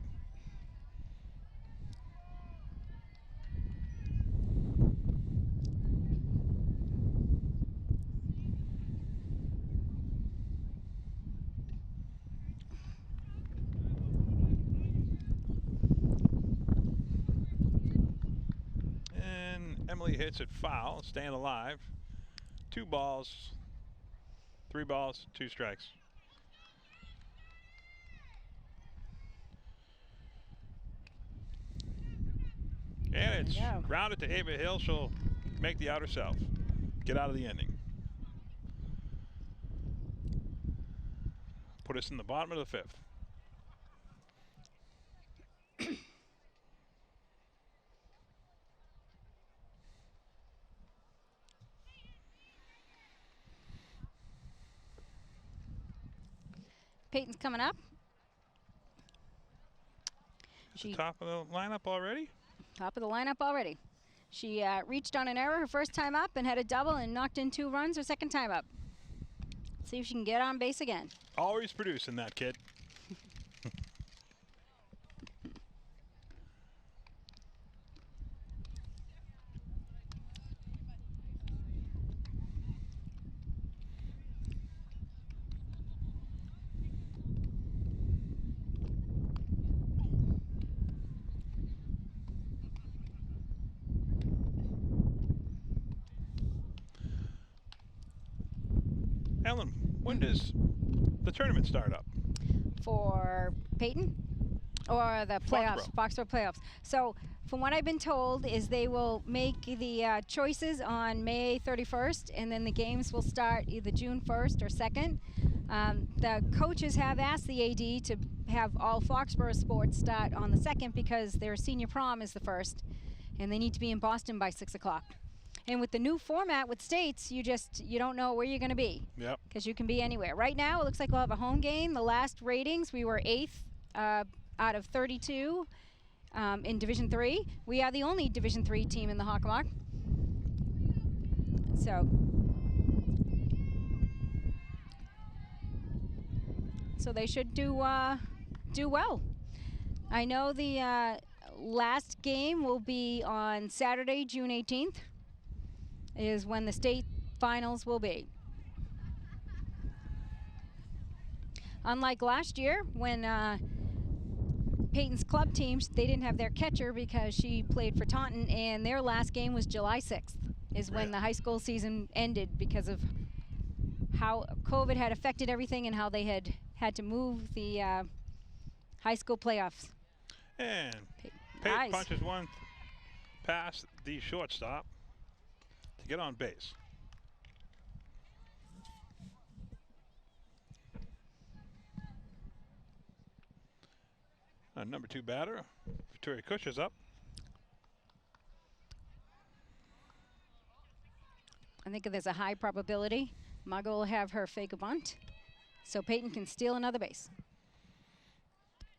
And Emily hits it foul, staying alive. 2 balls, 3 balls, 2 strikes. And it's grounded to Ava Hill. She'll make the out herself. Get out of the inning. Put us in the bottom of the 5th.
Peyton's coming up.
She top of the lineup already?
Top of the lineup already. She reached on an error her first time up and had a double and knocked in 2 runs her second time up. See if she can get on base again.
Always producing that kid. Ellen, when does the tournament start up?
For Peyton? Or the playoffs, Foxborough playoffs. So from what I've been told is they will make the choices on May 31st, and then the games will start either June 1st or 2nd. The coaches have asked the AD to have all Foxborough sports start on the 2nd because their senior prom is the 1st, and they need to be in Boston by 6 o'clock. And with the new format with states, you don't know where you're going to be.
Yep.
Because you can be anywhere. Right now, it looks like we'll have a home game. The last ratings, we were 8th out of 32 in Division 3. We are the only Division 3 team in the Hockomock. So they should do well. I know the last game will be on Saturday, June 18th. Is when the state finals will be. unlike last year when Peyton's club teams, they didn't have their catcher because she played for Taunton, and their last game was July 6th is when the high school season ended because of how COVID had affected everything and how they had to move the high school playoffs.
And Peyton
Nice.
punches one past the shortstop to get on base. Number 2 batter, Victoria Cush, is up.
I think there's a high probability Margot will have her fake a bunt, so Peyton can steal another base.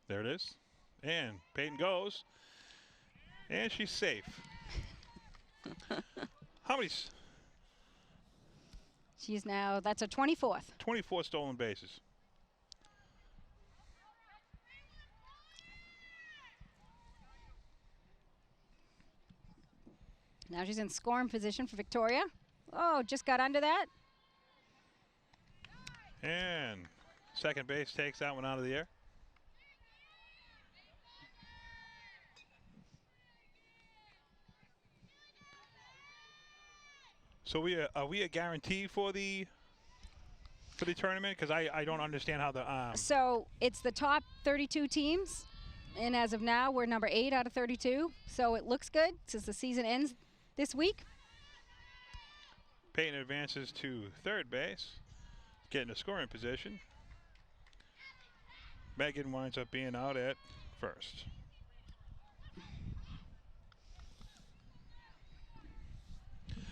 There it is. And Peyton goes. And she's safe. How many?
She's now, that's a 24th.
24 stolen bases.
Now she's in scoring position for Victoria. Oh, just got under that.
And second base takes that one out of the air. So are we a guarantee for the tournament? Because I don't understand how the
So it's the top 32 teams, and as of now we're number 8 out of 32. So it looks good since the season ends this week.
Peyton advances to third base, getting a scoring position. Megan winds up being out at first.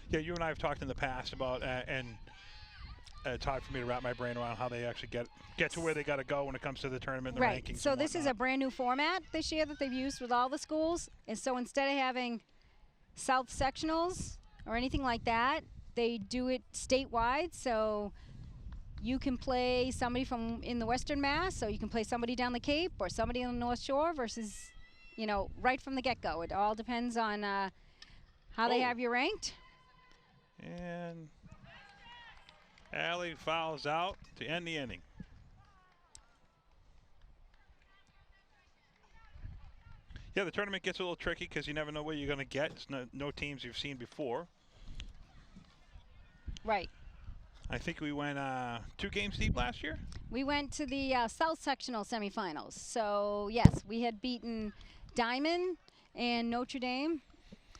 Yeah, you and I have talked in the past about, and it's hard for me to wrap my brain around how they actually get to where they got to go when it comes to the tournament and the rankings.
So this is a brand new format this year that they've used with all the schools. And so instead of having South sectionals or anything like that, they do it statewide. So you can play somebody from in the Western Mass, so you can play somebody down the Cape or somebody on the North Shore versus, you know, right from the get-go. It all depends on how they have you ranked.
And Allie fouls out to end the inning. Yeah, the tournament gets a little tricky because you never know what you're going to get. It's no teams you've seen before.
Right.
I think we went 2 games deep last year.
We went to the South Sectional semifinals. So, yes, we had beaten Diamond and Notre Dame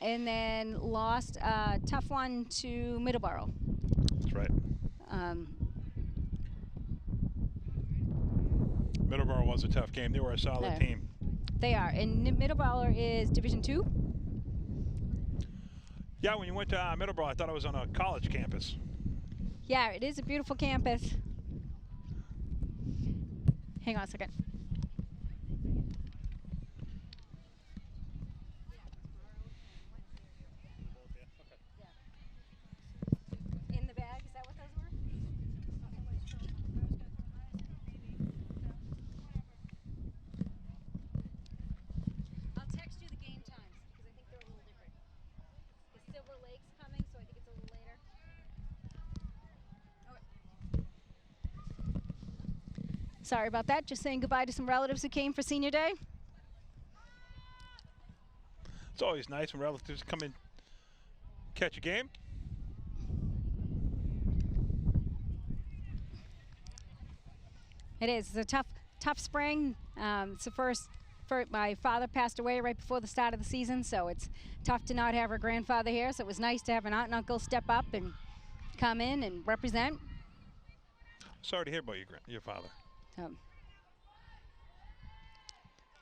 and then lost a tough one to Middleborough.
That's right. Middleborough was a tough game. They were a solid team.
They are. And Middleborough is Division 2.
Yeah, when you went to Middleborough, I thought it was on a college campus.
Yeah, it is a beautiful campus. Hang on a second. In the bag, is that what those were? I'll text you the game times because I think they're a little different. The Silver Lake's coming, so I think it's a little later. Sorry about that. Just saying goodbye to some relatives who came for senior day.
It's always nice when relatives come in, catch a game.
It is. It's a tough spring. It's the first. My father passed away right before the start of the season, so it's tough to not have her grandfather here. So it was nice to have an aunt and uncle step up and come in and represent.
Sorry to hear about your father.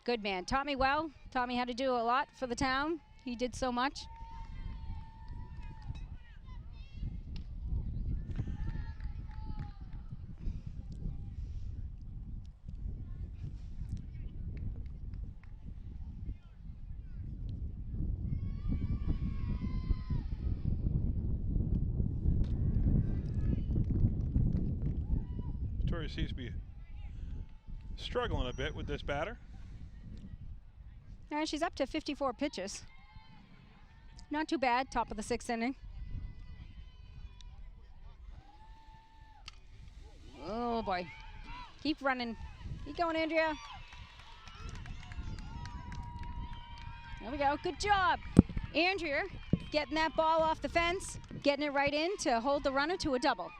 Good man. Taught me well. Taught me how to do a lot for the town. He did so much.
Victoria seems to be struggling a bit with this batter.
She's up to 54 pitches. Not too bad, top of the 6th inning. Oh boy. Keep running. Keep going, Andrea. There we go. Good job. Andrea getting that ball off the fence, getting it right in to hold the runner to a double.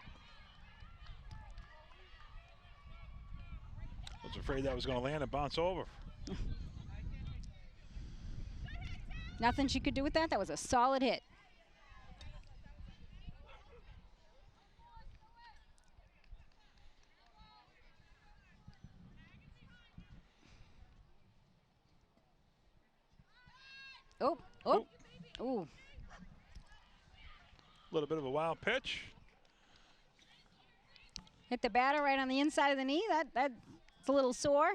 I was afraid that was going to land and bounce over.
Nothing she could do with that. That was a solid hit. Oh, oh, ooh.
A little bit of a wild pitch.
Hit the batter right on the inside of the knee. That's a little sore.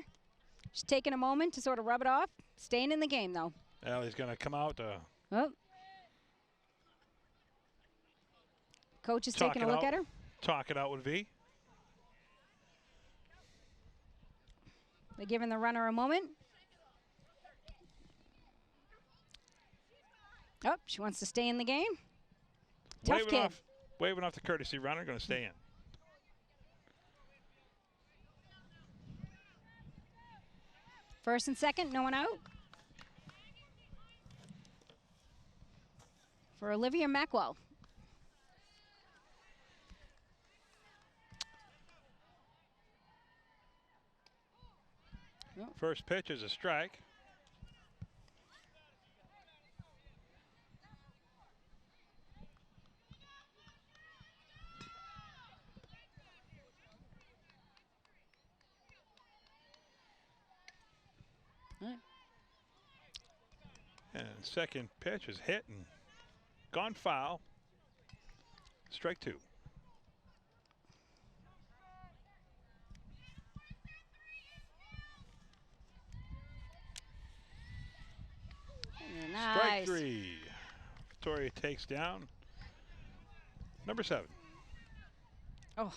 She's taking a moment to sort of rub it off. Staying in the game, though.
Allie's going to come out.
Oh. Coach is taking a look at her.
Talk it out with V.
They're giving the runner a moment. Oh, she wants to stay in the game. Tough kid.
Waving off the courtesy runner, going to stay in.
First and second, no one out. For Olivia Mackwell.
First pitch is a strike. And second pitch is hit and gone foul. Strike two.
Nice.
Strike three. Victoria takes down number 7.
Oh.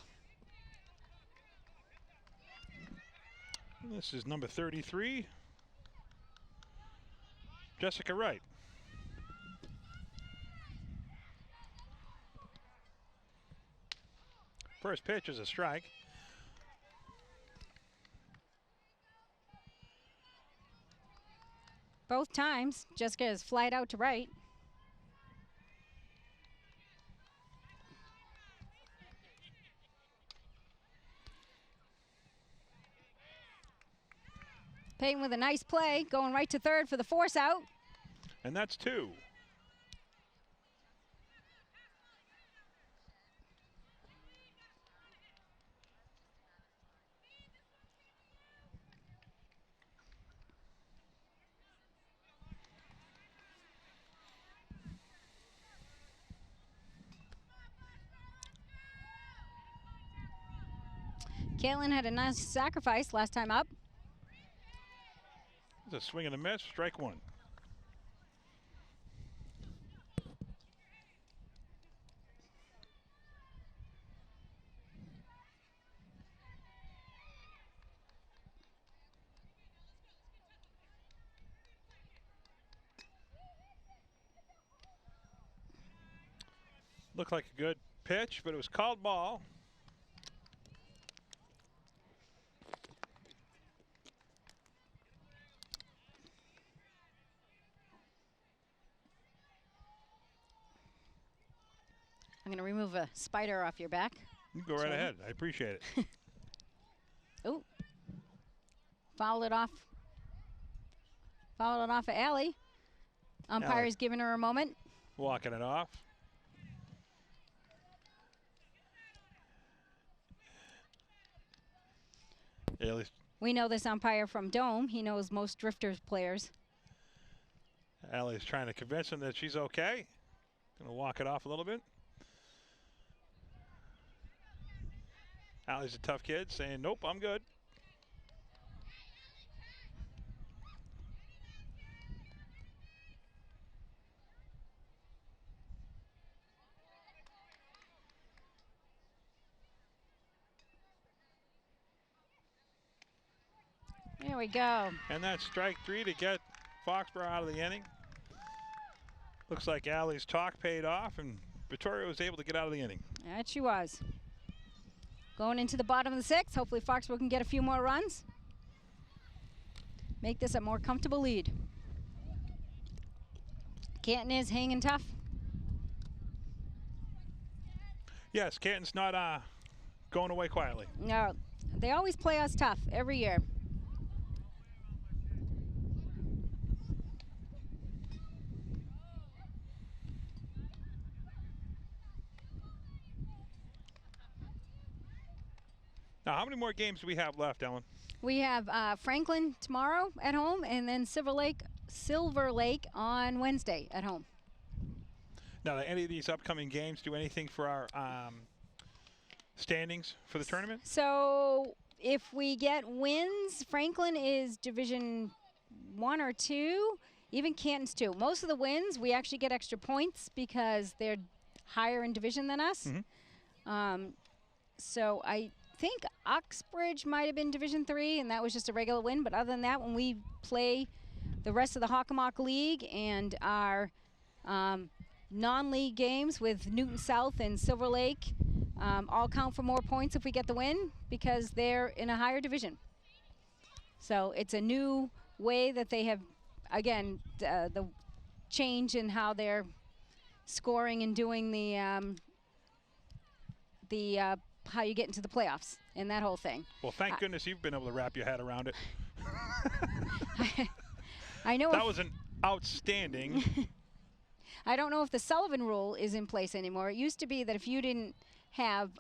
This is number 33. Jessica Wright. First pitch is a strike.
Both times, Jessica is flied out to right. Payton with a nice play, going right to third for the force out.
And that's 2.
Caitlin had a nice sacrifice last time up.
It's a swing and a miss, strike 1. Looked like a good pitch, but it was called ball.
I'm going to remove a spider off your back.
You go right ahead. I appreciate it.
Oh. Fouled it off. Fouled it off of Allie. Umpire's giving her a moment.
Walking it off.
We know this umpire from Dome. He knows most Drifters players.
Allie's trying to convince him that she's okay. Going to walk it off a little bit. Allie's a tough kid, saying, nope, I'm good.
There we go.
And that's strike 3 to get Foxborough out of the inning. Looks like Allie's talk paid off, and Victoria was able to get out of the inning.
That she was. Going into the bottom of the 6th. Hopefully Foxborough can get a few more runs. Make this a more comfortable lead. Canton is hanging tough.
Yes, Canton's not going away quietly.
No, they always play us tough every year.
Now, how many more games do we have left, Ellen?
We have Franklin tomorrow at home, and then Silver Lake on Wednesday at home.
Now, do any of these upcoming games do anything for our standings for the tournament?
So if we get wins, Franklin is Division 1 or 2, even Canton's 2. Most of the wins, we actually get extra points because they're higher in division than us. So I think Uxbridge might have been Division 3, and that was just a regular win. But other than that, when we play the rest of the Hockomock League and our non-league games with Newton South and Silver Lake, all count for more points if we get the win because they're in a higher division. So it's a new way that they have, again, the change in how they're scoring and doing the how you get into the playoffs and that whole thing.
Well, thank goodness you've been able to wrap your head around it.
I know
that was an outstanding.
I don't know if the Sullivan rule is in place anymore. It used to be that if you didn't have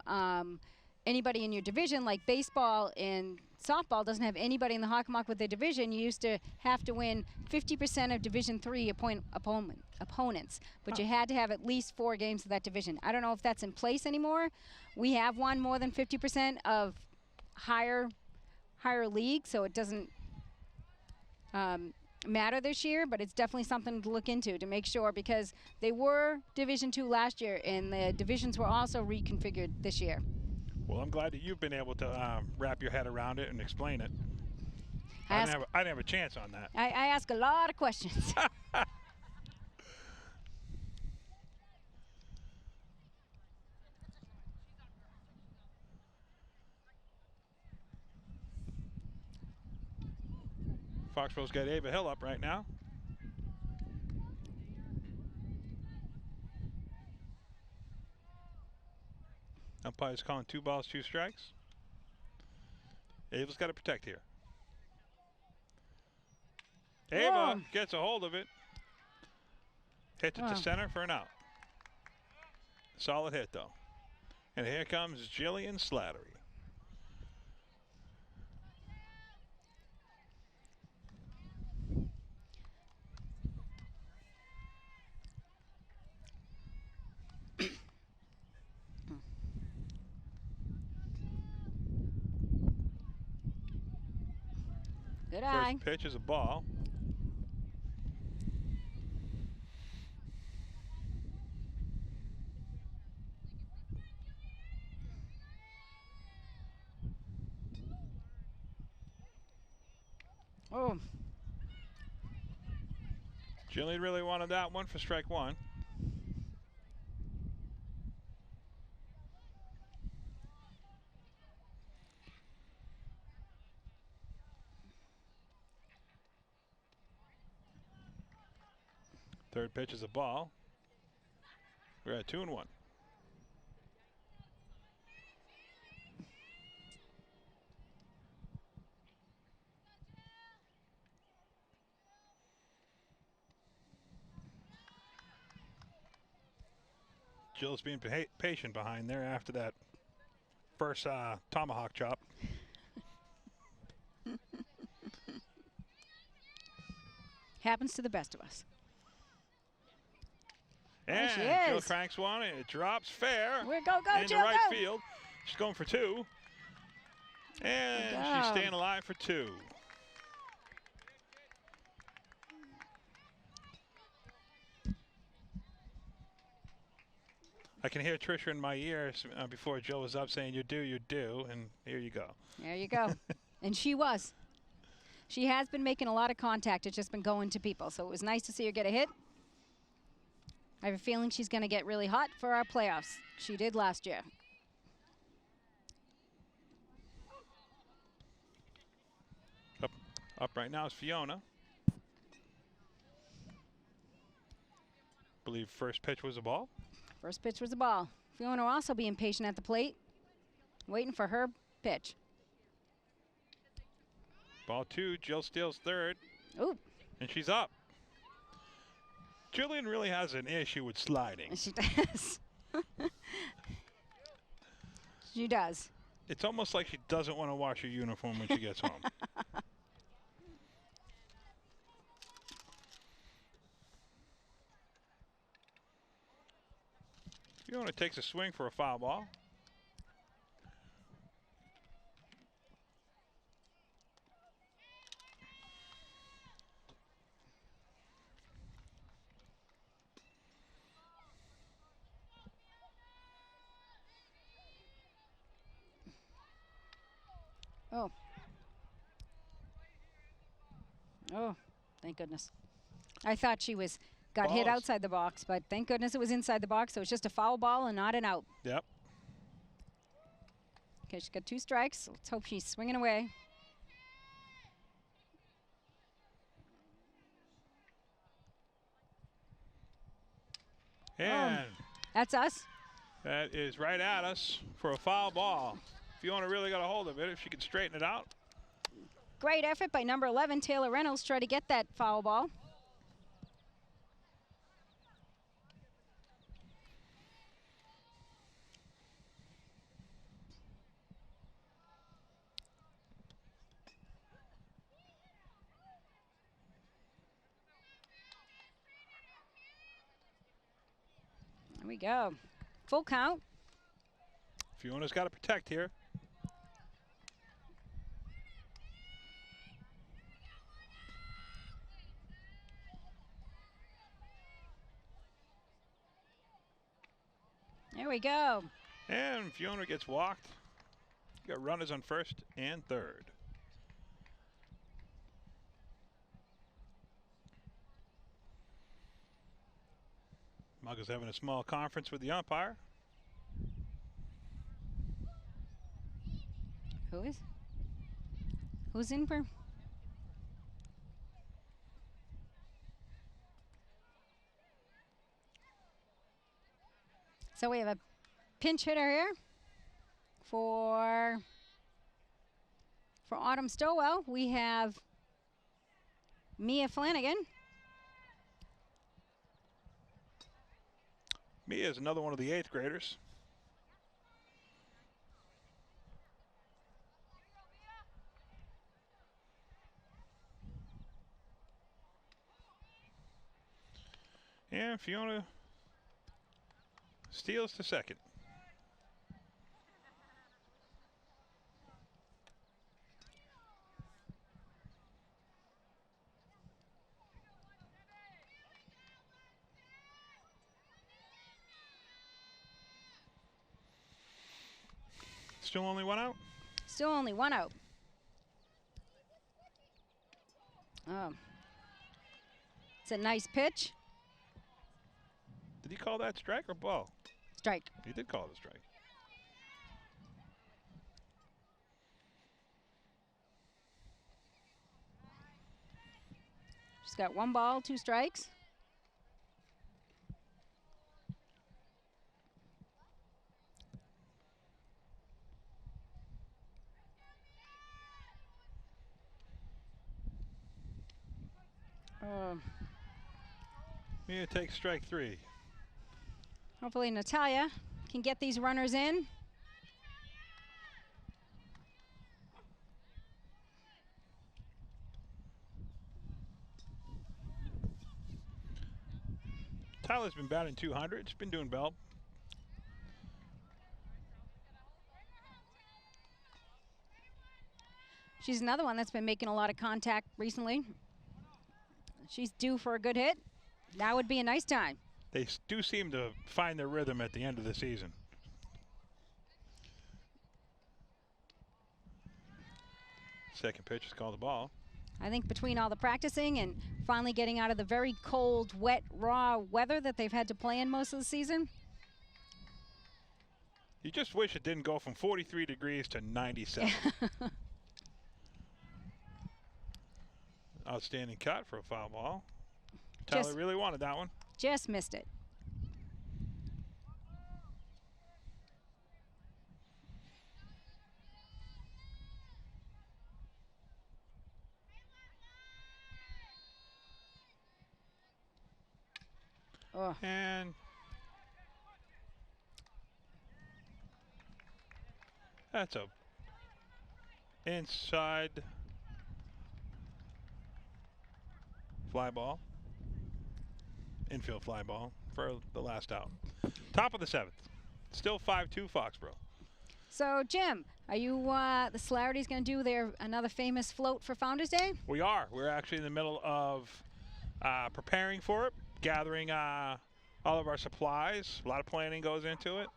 anybody in your division, like baseball and softball doesn't have anybody in the Hockomock with their division, you used to have to win 50% of Division 3 opponents, but you had to have at least 4 games of that division. I don't know if that's in place anymore. We have won more than 50% of higher league, so it doesn't matter this year, but it's definitely something to look into to make sure, because they were Division 2 last year and the divisions were also reconfigured this year.
Well, I'm glad that you've been able to wrap your head around it and explain it. I didn't have a chance on that.
I ask a lot of questions.
Foxborough's got Ava Hill up right now. Umpire's calling 2 balls, 2 strikes. Ava's got to protect here. Ava gets a hold of it. Hits it to center for an out. Solid hit, though. And here comes Jillian Slattery.
Good eye.
First pitch is a ball.
Oh.
Jillian really wanted that one for strike 1. Third pitch is a ball. We're at 2-1. Jill's being patient behind there after that first tomahawk chop.
Happens to the best of us.
And
she
Jill
is.
cranks one, and it drops fair.
We're go,
into
Jill,
right
go.
field. She's going for 2. And she's staying alive for 2. I can hear Trisha in my ears before Jill was up saying, you do, and here you go.
There you go. And she was. She has been making a lot of contact. It's just been going to people. So it was nice to see her get a hit. I have a feeling she's going to get really hot for our playoffs. She did last year.
Up right now is Fiona. Believe first pitch was a ball.
First pitch was a ball. Fiona will also be impatient at the plate, waiting for her pitch.
Ball 2, Jill steals third.
Ooh.
And she's up. Jillian really has an issue with sliding.
She does. She does.
It's almost like she doesn't want to wash her uniform when she gets home. Fiona takes a swing for a foul ball.
Oh. Oh, thank goodness. I thought she got hit outside the box, but thank goodness it was inside the box, so it's just a foul ball and not an out.
Yep.
Okay, she's got 2 strikes. Let's hope she's swinging away.
And
that's us.
that is right at us for a foul ball. Fiona really got a hold of it if she could straighten it out.
Great effort by number 11, Taylor Reynolds, try to get that foul ball. There we go. Full count.
Fiona's got to protect here.
There we go.
And Fiona gets walked. You got runners on first and third. Mug is having a small conference with the umpire.
Who's in for? So we have a pinch hitter here for Autumn Stowell. We have Mia Flanagan.
Mia is another one of the 8th graders. And Fiona steals to second. Still only 1 out?
Still only 1 out. Oh. It's a nice pitch.
Did he call that strike or ball?
Strike.
He did call it a strike.
She's got 1 ball, 2 strikes.
Mia takes strike 3.
Hopefully Natalia can get these runners in.
Tyler's been batting 200. She's been doing well.
She's another one that's been making a lot of contact recently. She's due for a good hit. That would be a nice time.
They do seem to find their rhythm at the end of the season. Second pitch is called the ball.
I think between all the practicing and finally getting out of the very cold, wet, raw weather that they've had to play in most of the season.
You just wish it didn't go from 43 degrees to 97. Outstanding cut for a foul ball. Tyler
Just-
really wanted that one.
Just missed it. Oh,
And that's a inside fly ball. Infield fly ball for the last out. Top of the 7th. Still 5-2 Foxborough.
so Jim, are you the Slattery's going to do another famous float for Founders Day?
We are. We're actually in the middle of preparing for it, gathering all of our supplies. A lot of planning goes into it.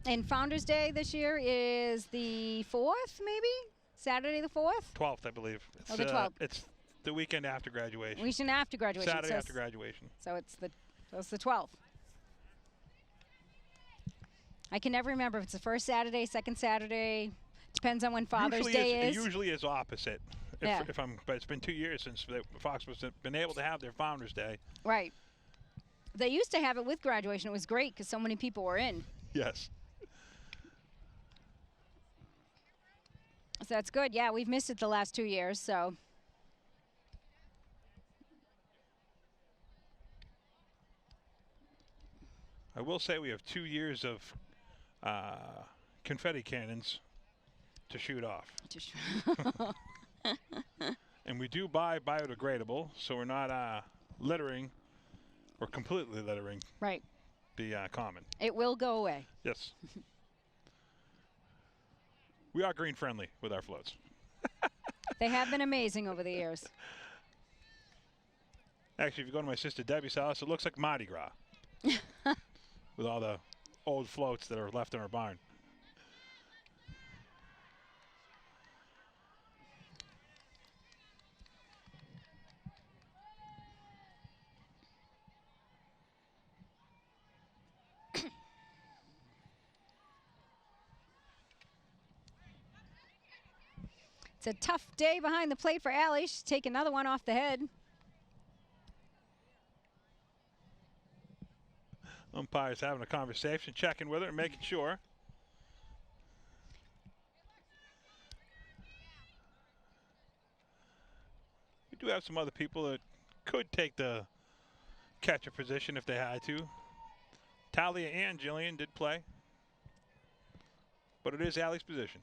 And Founders Day this year is the 4th, maybe? Saturday the 4th?
12th, I believe. It's,
Oh, the 12th.
It's the weekend after graduation.
Weekend after graduation.
Saturday
so
after graduation.
So it's the 12th. I can never remember if it's the first Saturday, second Saturday. Depends on when Father's Day is.
It usually is opposite.
Yeah.
But it's been 2 years since Foxborough's been able to have their Founders Day.
Right. They used to have it with graduation. It was great because so many people were in.
Yes.
So that's good. Yeah, we've missed it the last 2 years, so.
I will say we have 2 years of confetti cannons to shoot off. And we do buy biodegradable, so we're not littering or completely littering
Right.
the common.
It will go away.
Yes. We are green friendly with our floats.
They have been amazing over the years.
Actually, if you go to my sister Debbie's house, it looks like Mardi Gras with all the old floats that are left in our barn.
It's a tough day behind the plate for Allie. She's take another one off the head.
Umpires having a conversation, checking with her and making sure. We do have some other people that could take the catcher position if they had to. Talia and Jillian did play, but it is Allie's position.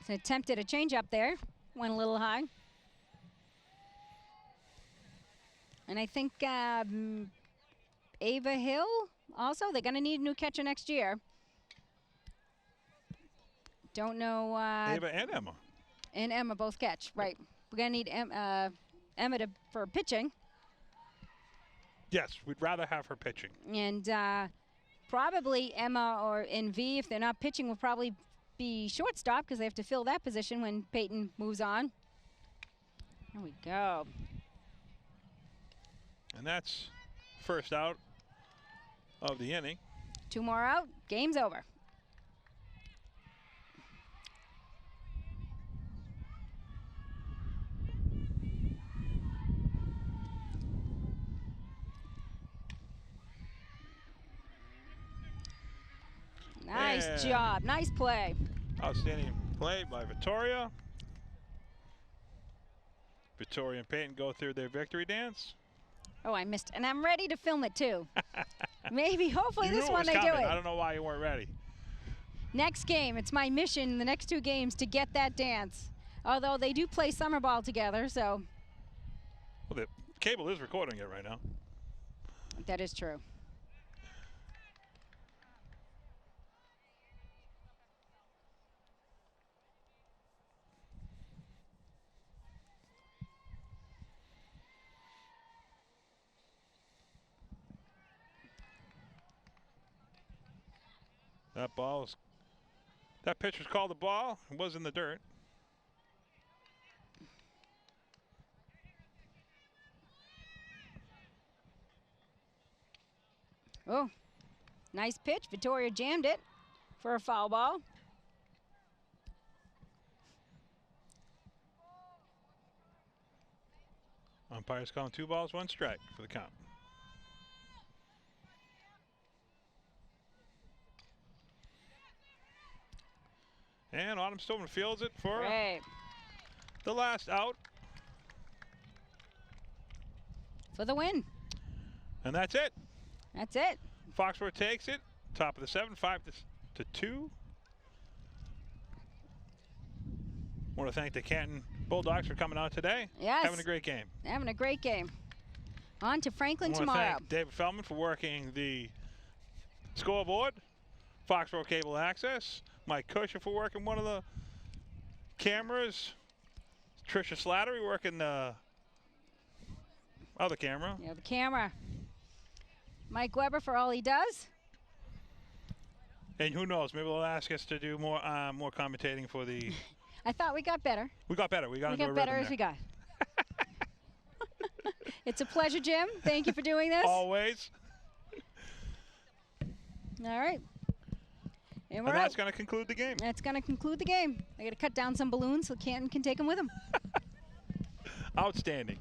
It's an attempt at a change-up there. Went a little high. And I think Ava Hill also, they're going to need a new catcher next year. Don't know.
Ava and Emma.
And Emma both catch, right. We're going to need Emma for pitching.
Yes, we'd rather have her pitching.
And probably Emma or NV, if they're not pitching, will probably be shortstop because they have to fill that position when Peyton moves on. There we go.
And that's first out of the inning.
2 more out, game's over. Nice job, nice play.
Outstanding play by Victoria. Victoria and Peyton go through their victory dance.
Oh, I missed, and I'm ready to film it too. Maybe, hopefully
You
this
knew it
one
was
they do
coming.
it.
I don't know why you weren't ready.
Next game, it's my mission the next 2 games to get that dance. Although they do play summer ball together, so.
Well, the cable is recording it right now.
That is true.
That pitch was called the ball. It was in the dirt.
Oh, nice pitch. Victoria jammed it for a foul ball.
Umpire's calling 2 balls, 1 strike for the count. And Autumn Stillman fields it for the last out.
For the win.
And that's it.
That's it.
Foxborough takes it. Top of the 7, 5-2. Want to thank the Canton Bulldogs for coming out today.
Yes.
Having a great game.
Having a great game. On to Franklin
I want to
tomorrow.
thank David Feldman for working the scoreboard. Foxboro Cable Access. Mike Kusher for working one of the cameras. Tricia Slattery working the other camera.
Yeah, the camera. Mike Weber for all he does.
And who knows, maybe they'll ask us to do more commentating for the...
I thought we got better.
We got better. We got into a
better
rhythm
as we
there.
got. It's a pleasure, Jim. Thank you for doing this.
Always.
All right. And we're
And that's
out.
going to conclude the game.
That's going to conclude the game. I got to cut down some balloons so Canton can take them with them.
Outstanding.